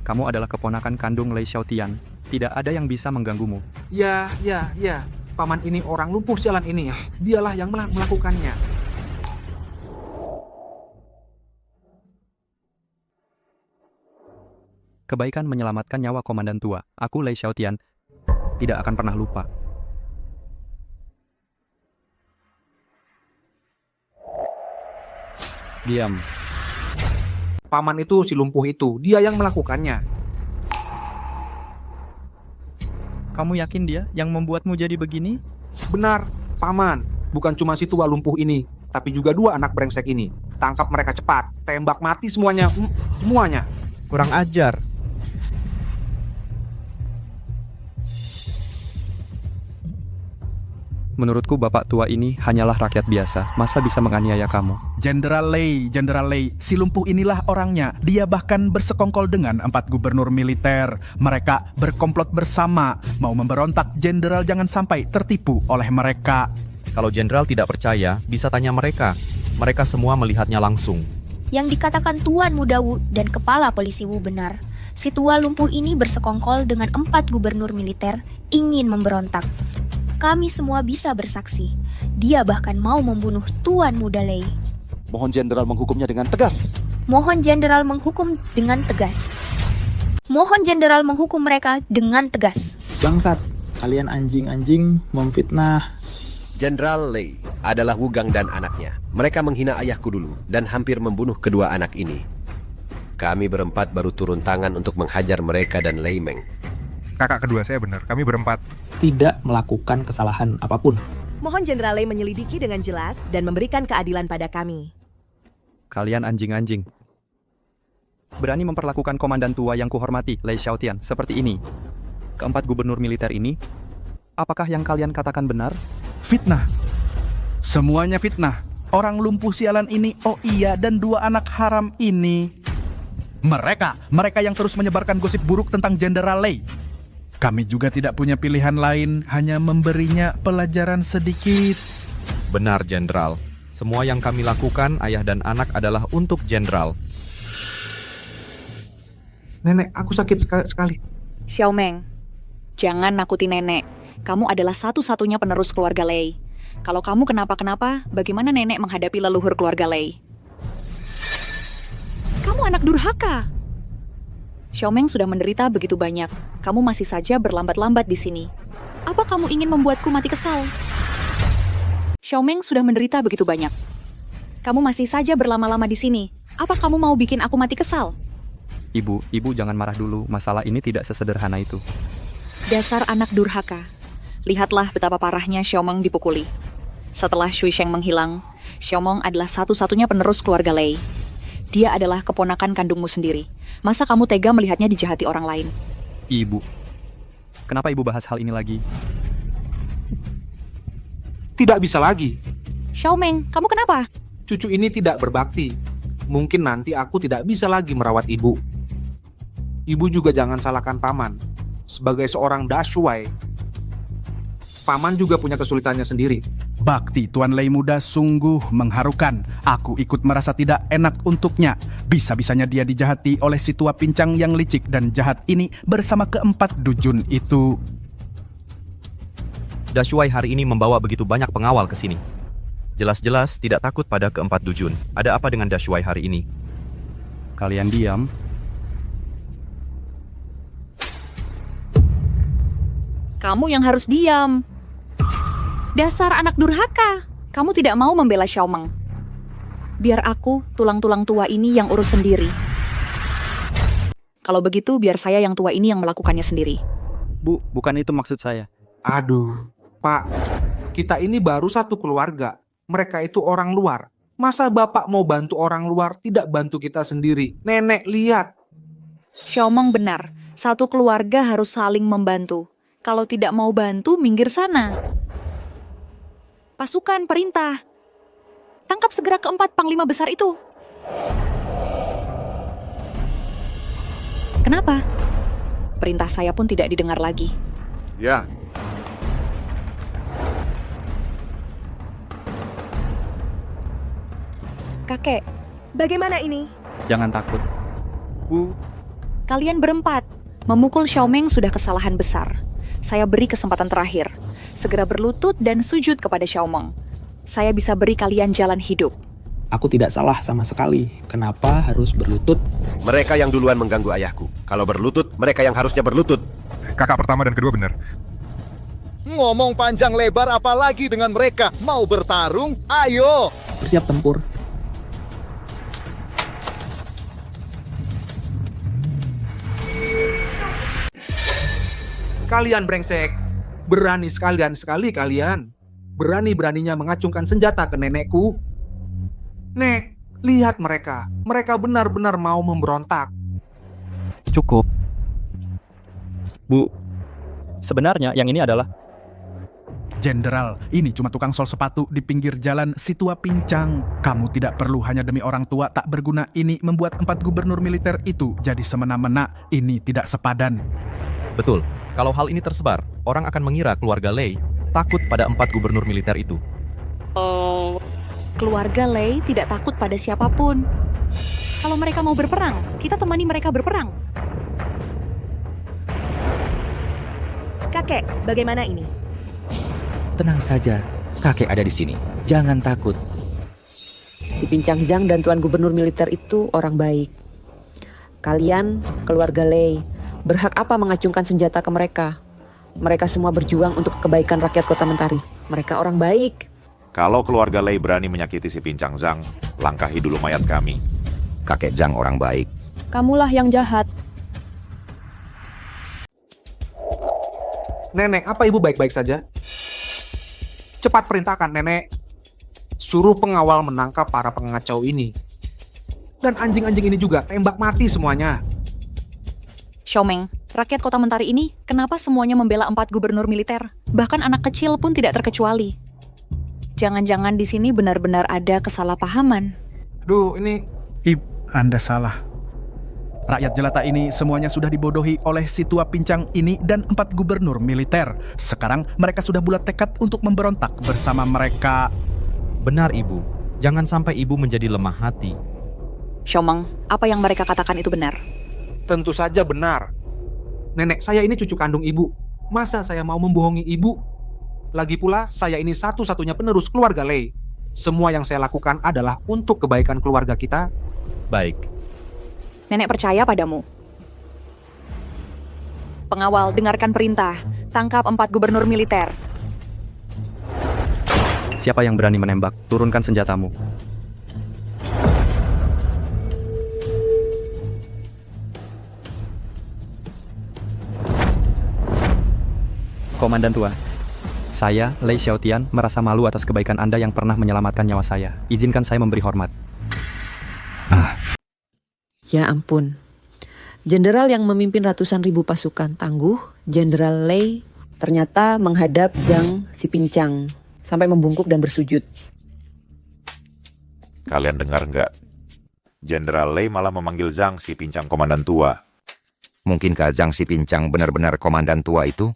Kamu adalah keponakan kandung Lei Xiaotian. Tidak ada yang bisa mengganggumu. Ya. Paman ini orang lumpuh sialan ini. Dialah yang melakukannya. Kebaikan menyelamatkan nyawa komandan tua. Aku, Lei Xiaotian, tidak akan pernah lupa. Diam. Paman itu si lumpuh itu. Dia yang melakukannya. Kamu yakin dia yang membuatmu jadi begini? Benar, Paman. Bukan cuma si tua lumpuh ini, tapi juga 2 anak brengsek ini. Tangkap mereka cepat. Tembak mati semuanya. Semuanya. Kurang ajar. Menurutku bapak tua ini hanyalah rakyat biasa. Masa bisa menganiaya kamu? Jenderal Lei, si lumpuh inilah orangnya. Dia bahkan bersekongkol dengan 4 gubernur militer. Mereka berkomplot bersama, mau memberontak. Jenderal jangan sampai tertipu oleh mereka. Kalau Jenderal tidak percaya, bisa tanya mereka. Mereka semua melihatnya langsung. Yang dikatakan Tuan Muda Wu dan Kepala Polisi Wu benar. Si tua lumpuh ini bersekongkol dengan 4 gubernur militer ingin memberontak. Kami semua bisa bersaksi. Dia bahkan mau membunuh Tuan Muda Lei. Mohon Jenderal menghukumnya dengan tegas. Mohon Jenderal menghukum dengan tegas. Mohon Jenderal menghukum mereka dengan tegas. Bangsat, kalian anjing-anjing memfitnah. Jenderal Lei adalah Wugang dan anaknya. Mereka menghina ayahku dulu dan hampir membunuh kedua anak ini. Kami berempat baru turun tangan untuk menghajar mereka dan Lei Meng. Kakak kedua saya benar, kami berempat tidak melakukan kesalahan apapun. Mohon Jenderal Lei menyelidiki dengan jelas dan memberikan keadilan pada kami. Kalian anjing-anjing. Berani memperlakukan komandan tua yang kuhormati, Lei Xiaotian, seperti ini. Keempat gubernur militer ini, apakah yang kalian katakan benar? Fitnah. Semuanya fitnah. Orang lumpuh sialan ini, oh iya, dan 2 anak haram ini. Mereka yang terus menyebarkan gosip buruk tentang Jenderal Lei. Kami juga tidak punya pilihan lain, hanya memberinya pelajaran sedikit. Benar, Jenderal. Semua yang kami lakukan, ayah dan anak, adalah untuk Jenderal. Nenek, aku sakit sekali. Xiao Meng, jangan nakuti nenek. Kamu adalah satu-satunya penerus keluarga Lei. Kalau kamu kenapa-kenapa, bagaimana nenek menghadapi leluhur keluarga Lei? Kamu anak durhaka. Xiaomeng sudah menderita begitu banyak. Kamu masih saja berlambat-lambat di sini. Apa kamu ingin membuatku mati kesal? Xiaomeng sudah menderita begitu banyak. Kamu masih saja berlama-lama di sini. Apa kamu mau bikin aku mati kesal? Ibu jangan marah dulu. Masalah ini tidak sesederhana itu. Dasar anak durhaka. Lihatlah betapa parahnya Xiaomeng dipukuli. Setelah Shui Sheng menghilang, Xiaomeng adalah satu-satunya penerus keluarga Lei. Dia adalah keponakan kandungmu sendiri. Masa kamu tega melihatnya dijahati orang lain? Ibu, kenapa ibu bahas hal ini lagi? Tidak bisa lagi. Xiaomeng, kamu kenapa? Cucu ini tidak berbakti. Mungkin nanti aku tidak bisa lagi merawat ibu. Ibu juga jangan salahkan paman. Sebagai seorang dashuai, paman juga punya kesulitannya sendiri. Bakti Tuan Lei muda sungguh mengharukan. Aku ikut merasa tidak enak untuknya. Bisa-bisanya dia dijahati oleh si tua pincang yang licik dan jahat ini bersama keempat dujun itu. Dashuai hari ini membawa begitu banyak pengawal ke sini. Jelas-jelas tidak takut pada keempat dujun. Ada apa dengan Dashuai hari ini? Kalian diam. Kamu yang harus diam. Dasar anak durhaka. Kamu tidak mau membela Xiaomeng. Biar aku, tulang-tulang tua ini yang urus sendiri. Kalau begitu, biar saya yang tua ini yang melakukannya sendiri. Bu, bukan itu maksud saya. Aduh, Pak. Kita ini baru satu keluarga. Mereka itu orang luar. Masa Bapak mau bantu orang luar, tidak bantu kita sendiri? Nenek, lihat. Xiaomeng benar. Satu keluarga harus saling membantu. Kalau tidak mau bantu, minggir sana. Pasukan, perintah. Tangkap segera keempat panglima besar itu. Kenapa? Perintah saya pun tidak didengar lagi. Ya. Kakek, bagaimana ini? Jangan takut. Bu. Kalian berempat. Memukul Xiaomeng sudah kesalahan besar. Saya beri kesempatan terakhir. Segera berlutut dan sujud kepada Xiaomeng. Saya bisa beri kalian jalan hidup. Aku tidak salah sama sekali. Kenapa harus berlutut? Mereka yang duluan mengganggu ayahku. Kalau berlutut, mereka yang harusnya berlutut. Kakak pertama dan kedua benar. Ngomong panjang lebar apalagi dengan mereka. Mau bertarung? Ayo! Bersiap tempur. Kalian brengsek. Berani sekali kalian. Berani-beraninya mengacungkan senjata ke nenekku. Nek, lihat mereka. Mereka benar-benar mau memberontak. Cukup. Bu, sebenarnya yang ini adalah... Jenderal, ini cuma tukang sol sepatu di pinggir jalan si tua pincang. Kamu tidak perlu hanya demi orang tua tak berguna ini membuat 4 gubernur militer itu jadi semena-mena. Ini tidak sepadan. Betul. Kalau hal ini tersebar, orang akan mengira keluarga Lei takut pada 4 gubernur militer itu. Keluarga Lei tidak takut pada siapapun. Kalau mereka mau berperang, kita temani mereka berperang. Kakek, bagaimana ini? Tenang saja, kakek ada di sini. Jangan takut. Si Pincang Jang dan Tuan Gubernur Militer itu orang baik. Kalian, keluarga Lei, berhak apa mengacungkan senjata ke mereka? Mereka semua berjuang untuk kebaikan rakyat Kota Mentari. Mereka orang baik. Kalau keluarga Lei berani menyakiti si Pincang Zhang, langkahi dulu mayat kami. Kakek Zhang orang baik. Kamulah yang jahat. Nenek, apa ibu baik-baik saja? Cepat perintahkan, Nenek. Suruh pengawal menangkap para pengacau ini. Dan anjing-anjing ini juga tembak mati semuanya. Xiaomeng, rakyat Kota Mentari ini kenapa semuanya membela 4 gubernur militer? Bahkan anak kecil pun tidak terkecuali. Jangan-jangan di sini benar-benar ada kesalahpahaman. Duh, ini... Anda salah. Rakyat jelata ini semuanya sudah dibodohi oleh si tua pincang ini dan 4 gubernur militer. Sekarang mereka sudah bulat tekad untuk memberontak bersama mereka. Benar, Ibu. Jangan sampai Ibu menjadi lemah hati. Xiaomeng, apa yang mereka katakan itu benar? Tentu saja benar. Nenek saya ini cucu kandung ibu. Masa saya mau membohongi ibu? Lagi pula, saya ini satu-satunya penerus keluarga Lei. Semua yang saya lakukan adalah untuk kebaikan keluarga kita. Baik. Nenek percaya padamu. Pengawal, dengarkan perintah. Tangkap 4 gubernur militer. Siapa yang berani menembak, turunkan senjatamu. Komandan tua, saya, Lei Xiaotian, merasa malu atas kebaikan Anda yang pernah menyelamatkan nyawa saya. Izinkan saya memberi hormat. Ya ampun. Jenderal yang memimpin ratusan ribu pasukan tangguh, Jenderal Lei, ternyata menghadap Zhang Xipincang sampai membungkuk dan bersujud. Kalian dengar nggak? Jenderal Lei malah memanggil Zhang Xipincang komandan tua. Mungkinkah Zhang Xipincang benar-benar komandan tua itu?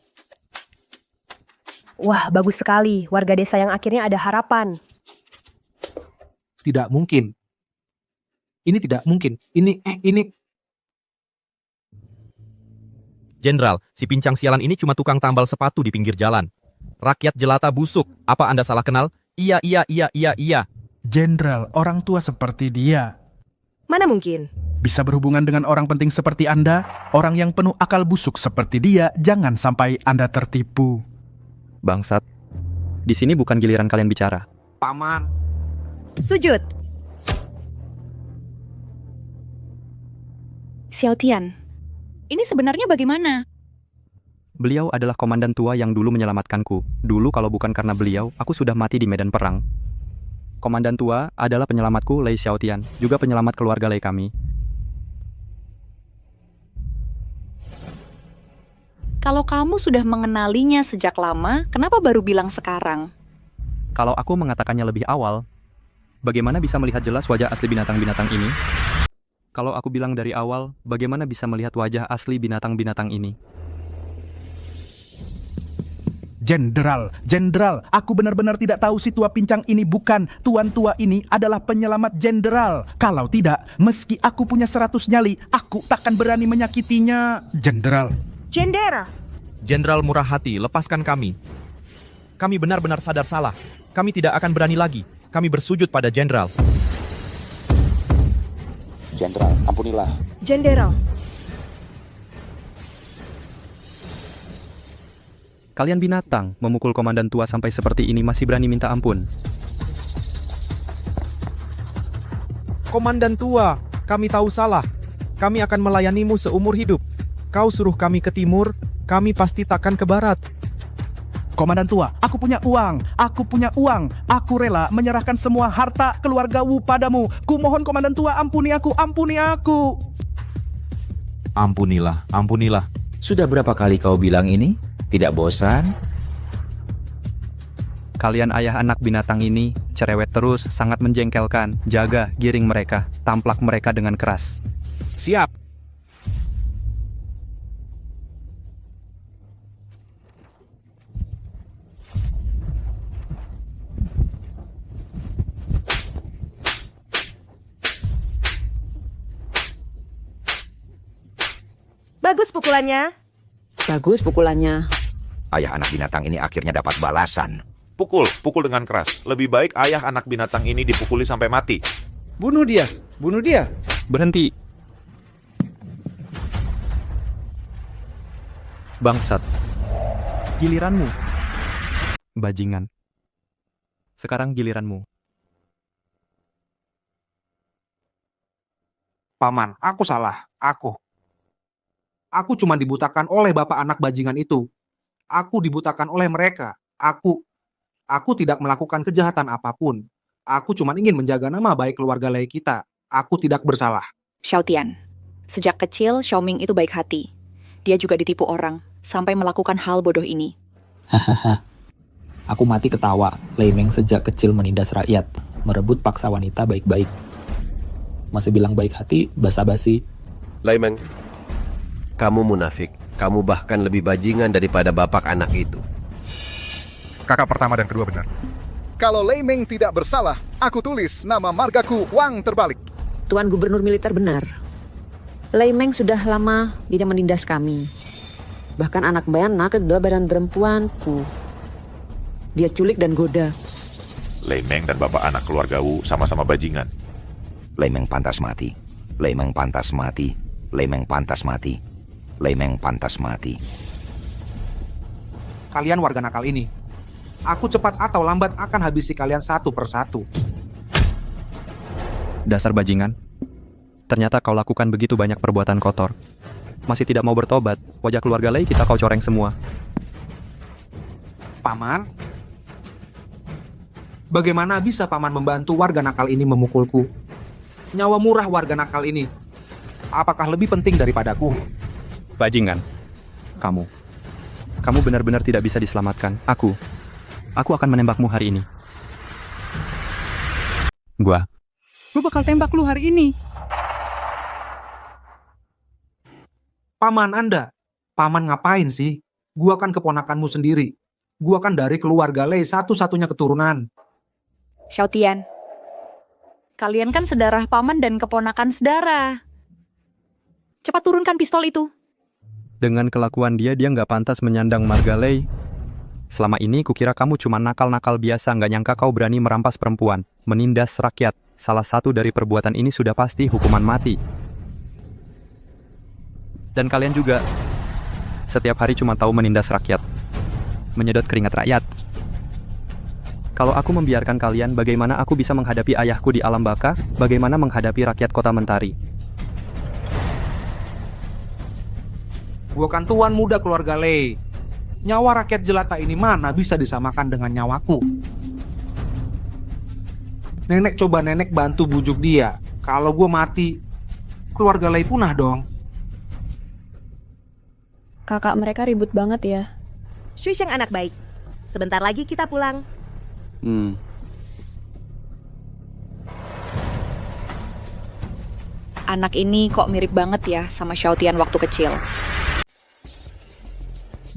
Wah, bagus sekali. Warga desa yang akhirnya ada harapan. Tidak mungkin. Ini tidak mungkin. Ini... Jenderal, si pincang sialan ini cuma tukang tambal sepatu di pinggir jalan. Rakyat jelata busuk. Apa Anda salah kenal? Iya. Jenderal, orang tua seperti dia. Mana mungkin? Bisa berhubungan dengan orang penting seperti Anda, orang yang penuh akal busuk seperti dia, jangan sampai Anda tertipu. Bangsat, di sini bukan giliran kalian bicara. Paman. Sujud. Xiaotian, ini sebenarnya bagaimana? Beliau adalah komandan tua yang dulu menyelamatkanku. Dulu kalau bukan karena beliau, aku sudah mati di medan perang. Komandan tua adalah penyelamatku, Lei Xiaotian, juga penyelamat keluarga Lei kami. Kalau kamu sudah mengenalinya sejak lama, kenapa baru bilang sekarang? Kalau aku mengatakannya lebih awal, bagaimana bisa melihat jelas wajah asli binatang-binatang ini? Kalau aku bilang dari awal, bagaimana bisa melihat wajah asli binatang-binatang ini? Jenderal, aku benar-benar tidak tahu si tua pincang ini bukan. Tuan tua ini adalah penyelamat jenderal. Kalau tidak, meski aku punya 100 nyali, aku takkan berani menyakitinya. Jenderal. Jenderal murah hati, lepaskan kami. Kami benar-benar sadar salah. Kami tidak akan berani lagi. Kami bersujud pada jenderal. Jenderal, ampunilah. Jenderal. Kalian binatang, memukul komandan tua sampai seperti ini masih berani minta ampun. Komandan tua, kami tahu salah. Kami akan melayanimu seumur hidup. Kau suruh kami ke timur, kami pasti takkan ke barat. Komandan tua, aku punya uang. Aku rela menyerahkan semua harta keluarga Wu padamu. Kumohon komandan tua, ampuni aku. Ampunilah. Sudah berapa kali kau bilang ini? Tidak bosan? Kalian ayah anak binatang ini, cerewet terus, sangat menjengkelkan. Jaga, giring mereka, tamplak mereka dengan keras. Siap. Bagus pukulannya. Bagus pukulannya. Ayah anak binatang ini akhirnya dapat balasan. Pukul dengan keras. Lebih baik ayah anak binatang ini dipukuli sampai mati. Bunuh dia. Berhenti. Bangsat. Giliranmu. Bajingan. Sekarang giliranmu. Paman, aku salah. Aku cuma dibutakan oleh bapak anak bajingan itu. Aku dibutakan oleh mereka. Aku tidak melakukan kejahatan apapun. Aku cuma ingin menjaga nama baik keluarga Lei kita. Aku tidak bersalah. Xiaotian, sejak kecil Xiaoming itu baik hati. Dia juga ditipu orang, sampai melakukan hal bodoh ini. Hahaha. Aku mati ketawa. Lei Meng sejak kecil menindas rakyat, merebut paksa wanita baik-baik. Masih bilang baik hati, basa-basi. Lei Meng, kamu munafik. Kamu bahkan lebih bajingan daripada bapak anak itu. Kakak pertama dan kedua benar. Kalau Lei Meng tidak bersalah, aku tulis nama margaku Wang terbalik. Tuan Gubernur Militer benar. Lei Meng sudah lama tidak menindas kami. Bahkan anak kedua badan perempuanku. Dia culik dan goda. Lei Meng dan bapak anak keluarga Wu sama-sama bajingan. Lei Meng pantas mati. Lei Meng pantas mati. Lei Meng pantas mati. Lei Meng pantas mati. Kalian warga nakal ini. Aku cepat atau lambat akan habisi kalian satu persatu. Dasar bajingan. Ternyata kau lakukan begitu banyak perbuatan kotor. Masih tidak mau bertobat, wajah keluarga Lei kita kau coreng semua. Paman? Bagaimana bisa Paman membantu warga nakal ini memukulku? Nyawa murah warga nakal ini. Apakah lebih penting daripadaku? Bajingan. Kamu benar-benar tidak bisa diselamatkan. Aku akan menembakmu hari ini. Gua bakal tembak lu hari ini. Paman Anda, Paman ngapain sih? Gua kan keponakanmu sendiri. Gua kan dari keluarga Lei satu-satunya keturunan. Xiaotian, kalian kan sedarah paman dan keponakan sedara. Cepat turunkan pistol itu. Dengan kelakuan dia nggak pantas menyandang marga Lei. Selama ini kukira kamu cuma nakal-nakal biasa, nggak nyangka kau berani merampas perempuan, menindas rakyat. Salah satu dari perbuatan ini sudah pasti hukuman mati. Dan kalian juga setiap hari cuma tahu menindas rakyat, menyedot keringat rakyat. Kalau aku membiarkan kalian, bagaimana aku bisa menghadapi ayahku di alam baka? Bagaimana menghadapi rakyat kota Mentari? Gua kan tuan muda keluarga Lei. Nyawa rakyat jelata ini mana bisa disamakan dengan nyawaku? Nenek bantu bujuk dia. Kalau gua mati, keluarga Lei punah dong. Kakak mereka ribut banget ya. Shui Sheng anak baik. Sebentar lagi kita pulang. Anak ini kok mirip banget ya sama Xiaotian waktu kecil.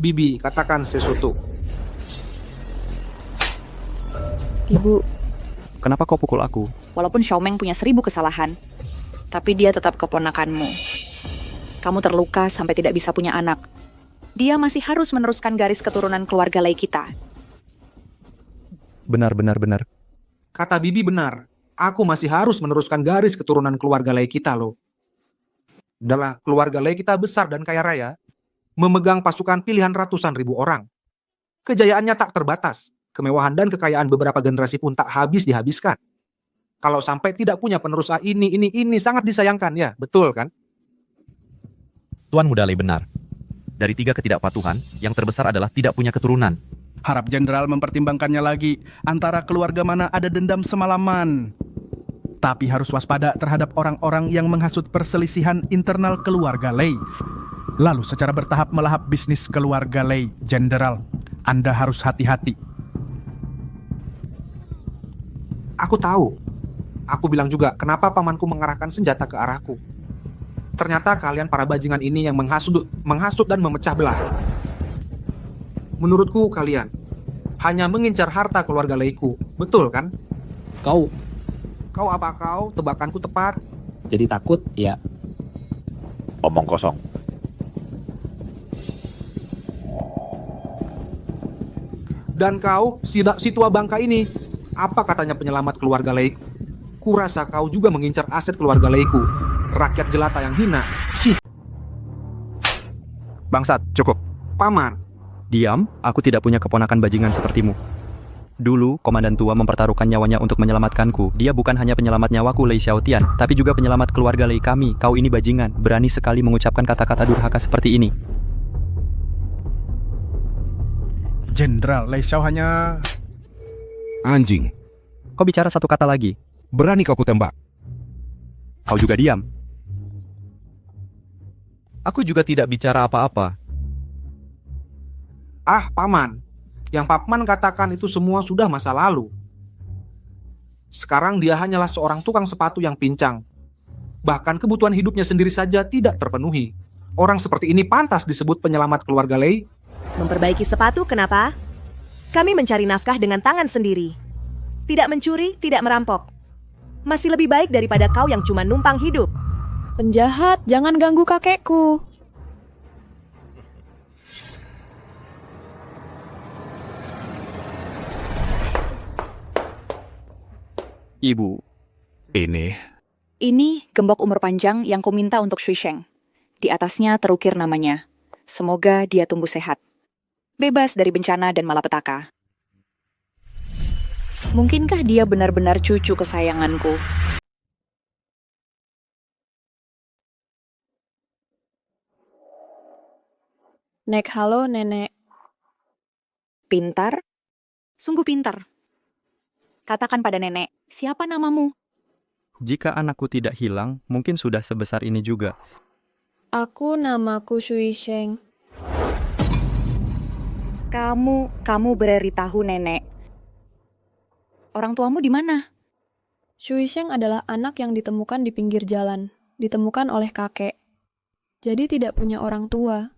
Bibi, katakan sesuatu. Ibu. Kenapa kau pukul aku? Walaupun Xiaomeng punya 1000 kesalahan, tapi dia tetap keponakanmu. Kamu terluka sampai tidak bisa punya anak. Dia masih harus meneruskan garis keturunan keluarga Lei kita. Benar. Kata Bibi benar. Aku masih harus meneruskan garis keturunan keluarga Lei kita loh. Adalah keluarga Lei kita besar dan kaya raya, memegang pasukan pilihan ratusan ribu orang. Kejayaannya tak terbatas. Kemewahan dan kekayaan beberapa generasi pun tak habis dihabiskan. Kalau sampai tidak punya penerus ini sangat disayangkan ya, betul kan? Tuan Muda Lei benar. Dari 3 ketidakpatuhan, yang terbesar adalah tidak punya keturunan. Harap jenderal mempertimbangkannya lagi. Antara keluarga mana ada dendam semalaman. Tapi harus waspada terhadap orang-orang yang menghasut perselisihan internal keluarga Lei. Lalu secara bertahap melahap bisnis keluarga Lei. Jenderal, Anda harus hati-hati. Aku tahu. Aku bilang juga kenapa pamanku mengarahkan senjata ke arahku. Ternyata kalian para bajingan ini yang menghasut dan memecah belah. Menurutku kalian hanya mengincar harta keluarga Leiku, betul kan? Kau apa kau? Tebakanku tepat. jadi takut ya? Omong kosong. Dan kau, si tua bangka ini, apa katanya penyelamat keluarga Leiku? Kurasa kau juga mengincar aset keluarga Leiku. Rakyat jelata yang hina. Bangsat, cukup. Paman. Diam, aku tidak punya keponakan bajingan sepertimu. Dulu, Komandan Tua mempertaruhkan nyawanya untuk menyelamatkanku. Dia bukan hanya penyelamat nyawaku, Lei Xiaotian, tapi juga penyelamat keluarga Lei kami. Kau ini bajingan, berani sekali mengucapkan kata-kata durhaka seperti ini. Jenderal, Lei Xiao hanya... Anjing. Kau bicara satu kata lagi. Berani kau kutembak. Kau juga diam. Aku juga tidak bicara apa-apa. Paman. Yang Paman katakan itu semua sudah masa lalu. Sekarang dia hanyalah seorang tukang sepatu yang pincang. Bahkan kebutuhan hidupnya sendiri saja tidak terpenuhi. Orang seperti ini pantas disebut penyelamat keluarga Lei. Memperbaiki sepatu kenapa? Kami mencari nafkah dengan tangan sendiri. Tidak mencuri, tidak merampok. Masih lebih baik daripada kau yang cuma numpang hidup. Penjahat, jangan ganggu kakekku. Ibu. Ini gembok umur panjang yang kuminta untuk Shui Sheng. Di atasnya terukir namanya. Semoga dia tumbuh sehat. Bebas dari bencana dan malapetaka. Mungkinkah dia benar-benar cucu kesayanganku? Nek, halo nenek. Pintar? Sungguh pintar. Katakan pada nenek, siapa namamu? Jika anakku tidak hilang, mungkin sudah sebesar ini juga. Namaku Shui Sheng. Kamu beritahu nenek. Orang tuamu di mana? Shui Sheng adalah anak yang ditemukan di pinggir jalan, ditemukan oleh kakek. Jadi tidak punya orang tua.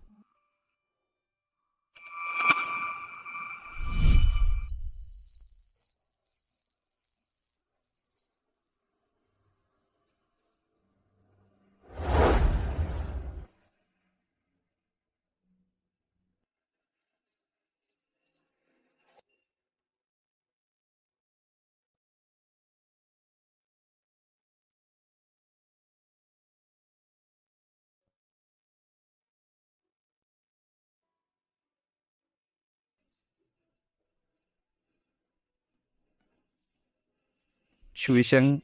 Shui Sheng.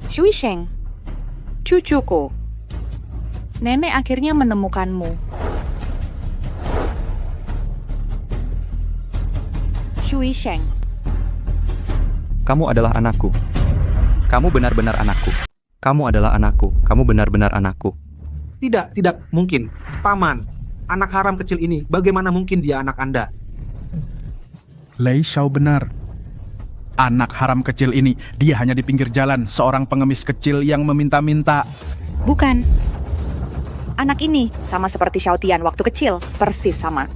Shui Sheng, cucuku. Nenek akhirnya menemukanmu. Shui Sheng. Kamu adalah anakku. Kamu benar-benar anakku. Kamu adalah anakku. Kamu benar-benar anakku. Tidak mungkin. Paman, anak haram kecil ini, bagaimana mungkin dia anak Anda? Lei Xiao benar. Anak haram kecil ini, dia hanya di pinggir jalan, seorang pengemis kecil yang meminta-minta. Bukan. Anak ini sama seperti Xiao Tian waktu kecil, persis sama.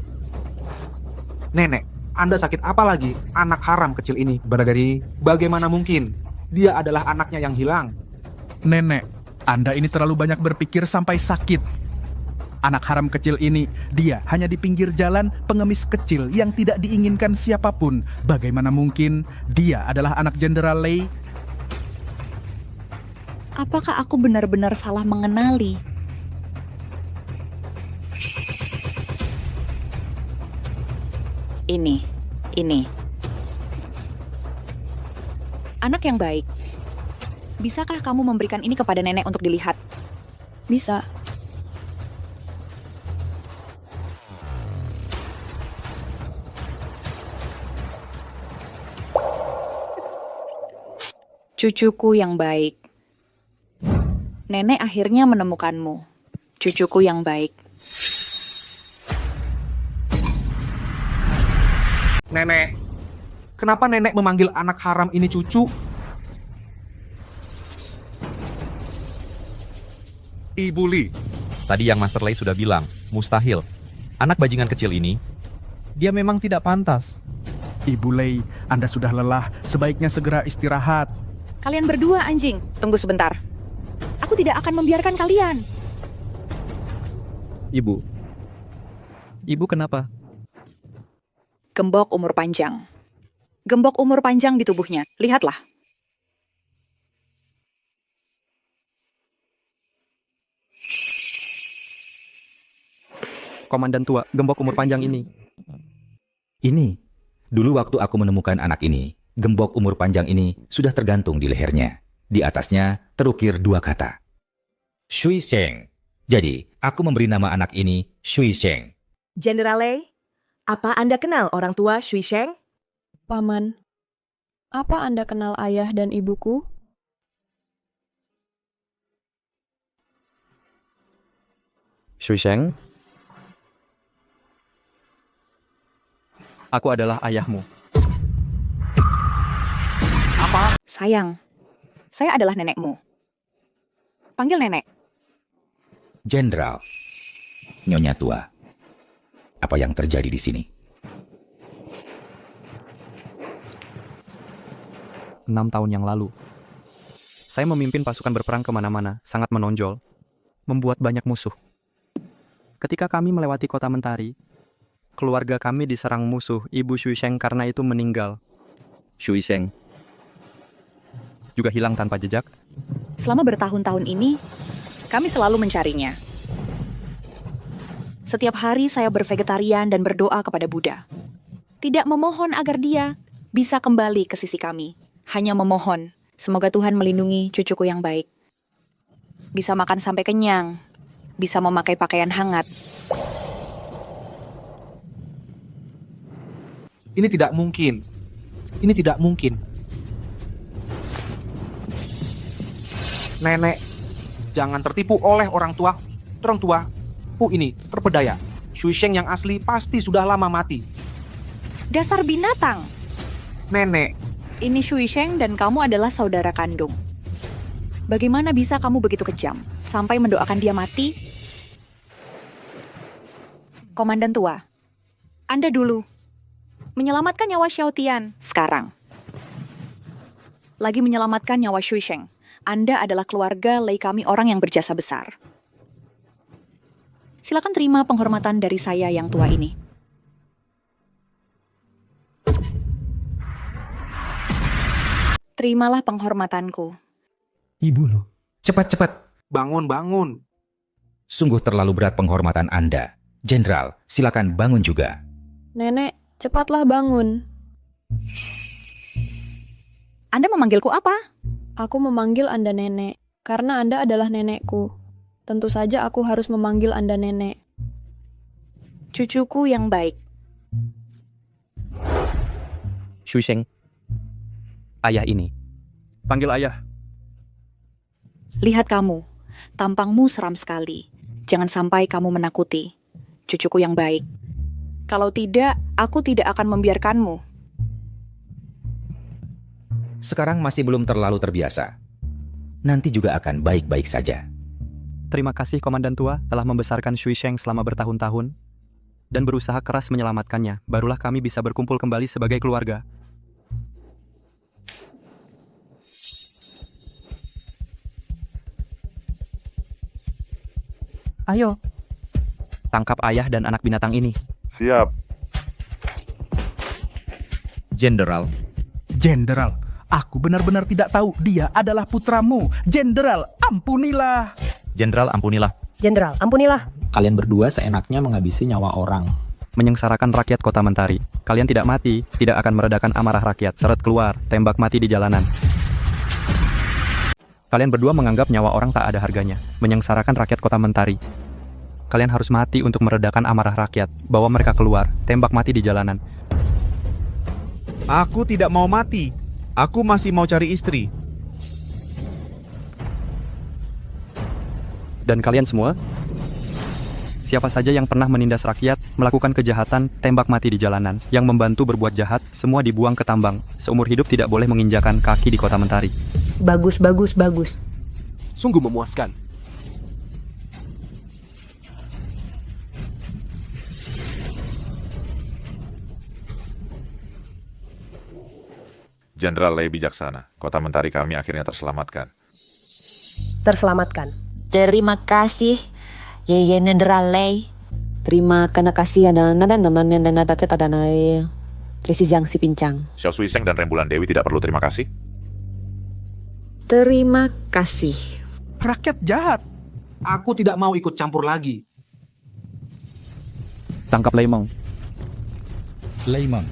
Nenek, Anda sakit apa lagi? Anak haram kecil ini berdiri. Bagaimana mungkin? Dia adalah anaknya yang hilang. Nenek, Anda ini terlalu banyak berpikir sampai sakit. Anak haram kecil ini, dia hanya di pinggir jalan, pengemis kecil yang tidak diinginkan siapapun. Bagaimana mungkin dia adalah anak Jenderal Lei? Apakah aku benar-benar salah mengenali? Ini. Anak yang baik. Bisakah kamu memberikan ini kepada nenek untuk dilihat? Bisa. Cucuku yang baik. Nenek akhirnya menemukanmu. Cucuku yang baik. Nenek, kenapa nenek memanggil anak haram ini cucu? Ibu Li. Tadi yang Master Lei sudah bilang, mustahil. Anak bajingan kecil ini, dia memang tidak pantas. Ibu Lei, Anda sudah lelah, sebaiknya segera istirahat. Kalian berdua anjing, tunggu sebentar. Aku tidak akan membiarkan kalian. Ibu kenapa? Gembok umur panjang. Gembok umur panjang di tubuhnya, lihatlah. Komandan tua, gembok umur panjang ini. Ini, dulu waktu aku menemukan anak ini, gembok umur panjang ini sudah tergantung di lehernya. Di atasnya terukir dua kata. Shui Sheng. Jadi, aku memberi nama anak ini Shui Sheng. Jenderal Lei, apa Anda kenal orang tua Shui Sheng? Paman, apa Anda kenal ayah dan ibuku? Shui Sheng. Aku adalah ayahmu. Apa? Sayang, saya adalah nenekmu. Panggil nenek. Jenderal, Nyonya tua, apa yang terjadi di sini? 6 tahun yang lalu, saya memimpin pasukan berperang kemana-mana, sangat menonjol, membuat banyak musuh. Ketika kami melewati kota Mentari, keluarga kami diserang musuh Ibu Shuisheng karena itu meninggal. Shuisheng juga hilang tanpa jejak. Selama bertahun-tahun ini, kami selalu mencarinya. Setiap hari saya bervegetarian dan berdoa kepada Buddha. Tidak memohon agar dia bisa kembali ke sisi kami. Hanya memohon, semoga Tuhan melindungi cucuku yang baik. Bisa makan sampai kenyang, bisa memakai pakaian hangat. Ini tidak mungkin. Ini tidak mungkin. Nenek, jangan tertipu oleh orang tua. Orang tua, ini terpedaya. Shuisheng yang asli pasti sudah lama mati. Dasar binatang. Nenek, ini Shuisheng dan kamu adalah saudara kandung. Bagaimana bisa kamu begitu kejam sampai mendoakan dia mati? Komandan tua, Anda dulu. Menyelamatkan nyawa Xiaotian sekarang. Lagi menyelamatkan nyawa Shuisheng. Anda adalah keluarga Lei kami orang yang berjasa besar. Silakan terima penghormatan dari saya yang tua ini. Terimalah penghormatanku. Ibu lo. Cepat-cepat. Bangun. Sungguh terlalu berat penghormatan Anda. Jenderal, silakan bangun juga. Nenek, cepatlah bangun. Anda memanggilku apa? Aku memanggil Anda nenek, karena Anda adalah nenekku. Tentu saja aku harus memanggil Anda nenek. Cucuku yang baik. Shuisheng, ayah ini. Panggil ayah. Lihat kamu, tampangmu seram sekali. Jangan sampai kamu menakuti. Cucuku yang baik. Kalau tidak, aku tidak akan membiarkanmu. Sekarang masih belum terlalu terbiasa. Nanti juga akan baik-baik saja. Terima kasih Komandan Tua telah membesarkan Shuisheng selama bertahun-tahun dan berusaha keras menyelamatkannya. Barulah kami bisa berkumpul kembali sebagai keluarga. Ayo, tangkap ayah dan anak binatang ini. Siap. Jenderal. Jenderal, aku benar-benar tidak tahu dia adalah putramu. Jenderal, ampunilah. Jenderal, ampunilah. Jenderal, ampunilah. Kalian berdua seenaknya menghabisi nyawa orang. Menyengsarakan rakyat kota Mentari. Kalian tidak mati, tidak akan meredakan amarah rakyat. Seret keluar, tembak mati di jalanan. Kalian berdua menganggap nyawa orang tak ada harganya. Menyengsarakan rakyat kota Mentari. Kalian harus mati untuk meredakan amarah rakyat. Bawa mereka keluar, tembak mati di jalanan. Aku tidak mau mati. Aku masih mau cari istri. Dan kalian semua, siapa saja yang pernah menindas rakyat, melakukan kejahatan, tembak mati di jalanan. Yang membantu berbuat jahat, semua dibuang ke tambang. Seumur hidup tidak boleh menginjakan kaki di kota Mentari. Bagus. Sungguh memuaskan. Jenderal Lei bijaksana. Kota Mentari kami akhirnya terselamatkan. Terselamatkan. Terima kasih, Yeye Jenderal Lei. Terima kasih Trisi Zhangsi Pincang. Xiao Shuisheng dan Rembulan Dewi tidak perlu terima kasih. Terima kasih. Rakyat jahat. Aku tidak mau ikut campur lagi. Tangkap Leimeng. Leimeng.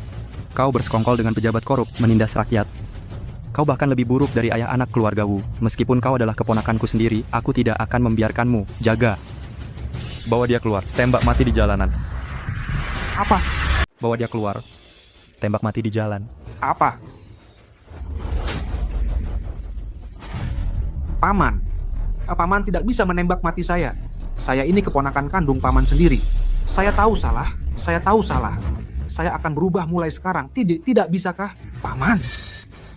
Kau bersekongkol dengan pejabat korup, menindas rakyat. Kau bahkan lebih buruk dari ayah anak keluarga Wu. Meskipun kau adalah keponakanku sendiri, aku tidak akan membiarkanmu. Jaga. Bawa dia keluar, tembak mati di jalanan. Apa? Bawa dia keluar, tembak mati di jalan. Apa? Paman. Paman tidak bisa menembak mati saya. Saya ini keponakan kandung paman sendiri. Saya tahu salah. Saya akan berubah mulai sekarang. Tidak bisakah? Paman.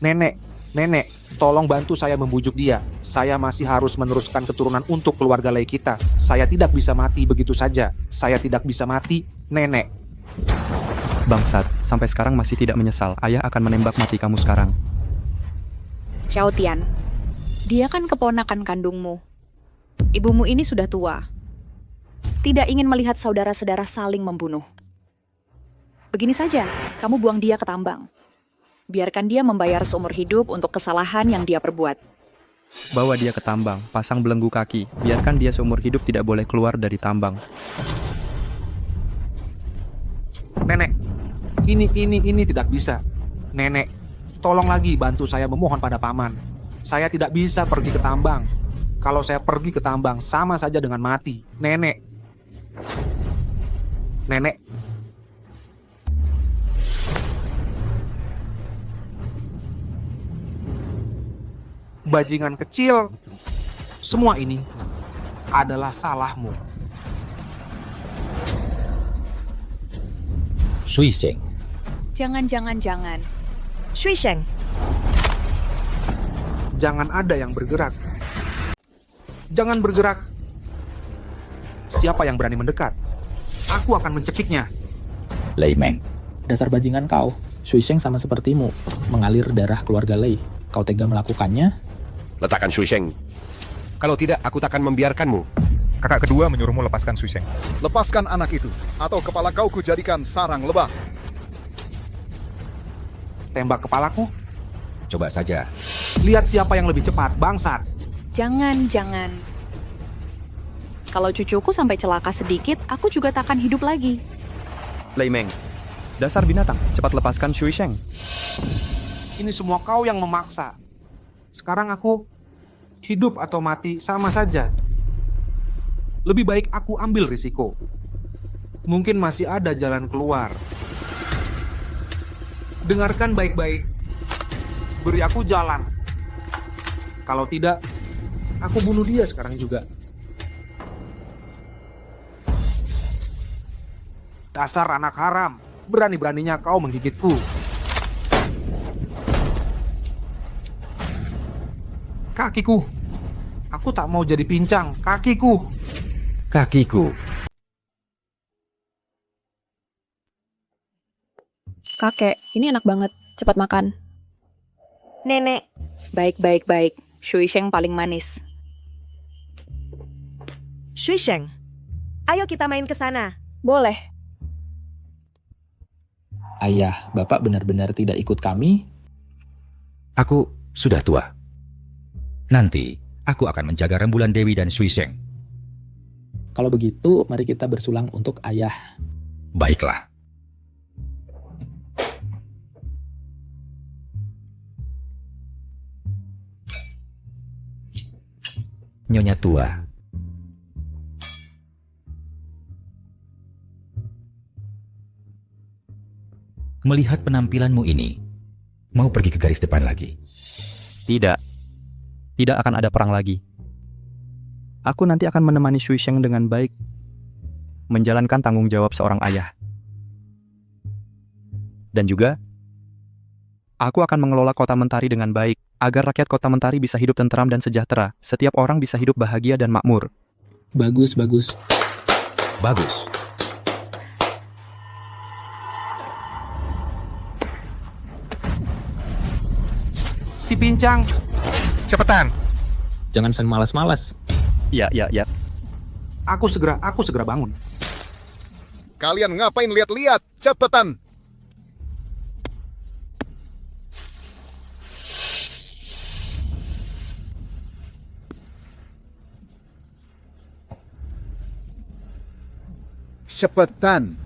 Nenek, tolong bantu saya membujuk dia. Saya masih harus meneruskan keturunan untuk keluarga Lei kita. Saya tidak bisa mati begitu saja. Saya tidak bisa mati, Nenek. Bangsat, sampai sekarang masih tidak menyesal. Ayah akan menembak mati kamu sekarang. Xiaotian, dia kan keponakan kandungmu. Ibumu ini sudah tua. Tidak ingin melihat saudara-saudara saling membunuh. Begini saja, kamu buang dia ke tambang. Biarkan dia membayar seumur hidup untuk kesalahan yang dia perbuat. Bawa dia ke tambang, pasang belenggu kaki. Biarkan dia seumur hidup tidak boleh keluar dari tambang. Nenek, ini tidak bisa. Nenek, tolong lagi bantu saya memohon pada paman. Saya tidak bisa pergi ke tambang. Kalau saya pergi ke tambang, sama saja dengan mati. Nenek. Nenek. Bajingan kecil, semua ini adalah salahmu. Shui Sheng. Jangan. Shui Sheng, Jangan ada yang bergerak. Jangan bergerak. Siapa yang berani mendekat? Aku akan mencekiknya. Lei Meng. Dasar bajingan kau, Shui Sheng sama sepertimu, mengalir darah keluarga Lei. Kau tega melakukannya? Letakkan Shui Sheng. Kalau tidak, aku takkan membiarkanmu. Kakak kedua menyuruhmu lepaskan Shui Sheng. Lepaskan anak itu, atau kepala kau kujadikan sarang lebah. Tembak kepalaku? Coba saja. Lihat siapa yang lebih cepat, bangsat. Jangan. Kalau cucuku sampai celaka sedikit, aku juga takkan hidup lagi. Lei Meng, dasar binatang, cepat lepaskan Shui Sheng. Ini semua kau yang memaksa. Sekarang aku hidup atau mati sama saja. Lebih baik aku ambil risiko. Mungkin masih ada jalan keluar. Dengarkan baik-baik. Beri aku jalan. Kalau tidak, aku bunuh dia sekarang juga. Dasar anak haram, berani-beraninya kau menggigitku. Kakiku. Aku tak mau jadi pincang. Kakiku. Kakek, ini enak banget. Cepat makan. Nenek. Baik. Shui Sheng paling manis. Shui Sheng, ayo kita main ke sana. Boleh. Ayah, Bapak benar-benar tidak ikut kami? Aku sudah tua. Nanti, aku akan menjaga rembulan Dewi dan Shui Sheng. Kalau begitu, mari kita bersulang untuk ayah. Baiklah. Nyonya tua. Melihat penampilanmu ini, mau pergi ke garis depan lagi? Tidak. Tidak akan ada perang lagi. Aku nanti akan menemani Shui Sheng dengan baik, menjalankan tanggung jawab seorang ayah. Dan juga, aku akan mengelola kota Mentari dengan baik, agar rakyat kota Mentari bisa hidup tentram dan sejahtera. Setiap orang bisa hidup bahagia dan makmur. Bagus. Si pincang. Cepetan. Jangan malas-malas. Ya. Aku segera bangun. Kalian ngapain lihat-lihat? Cepetan. Cepetan.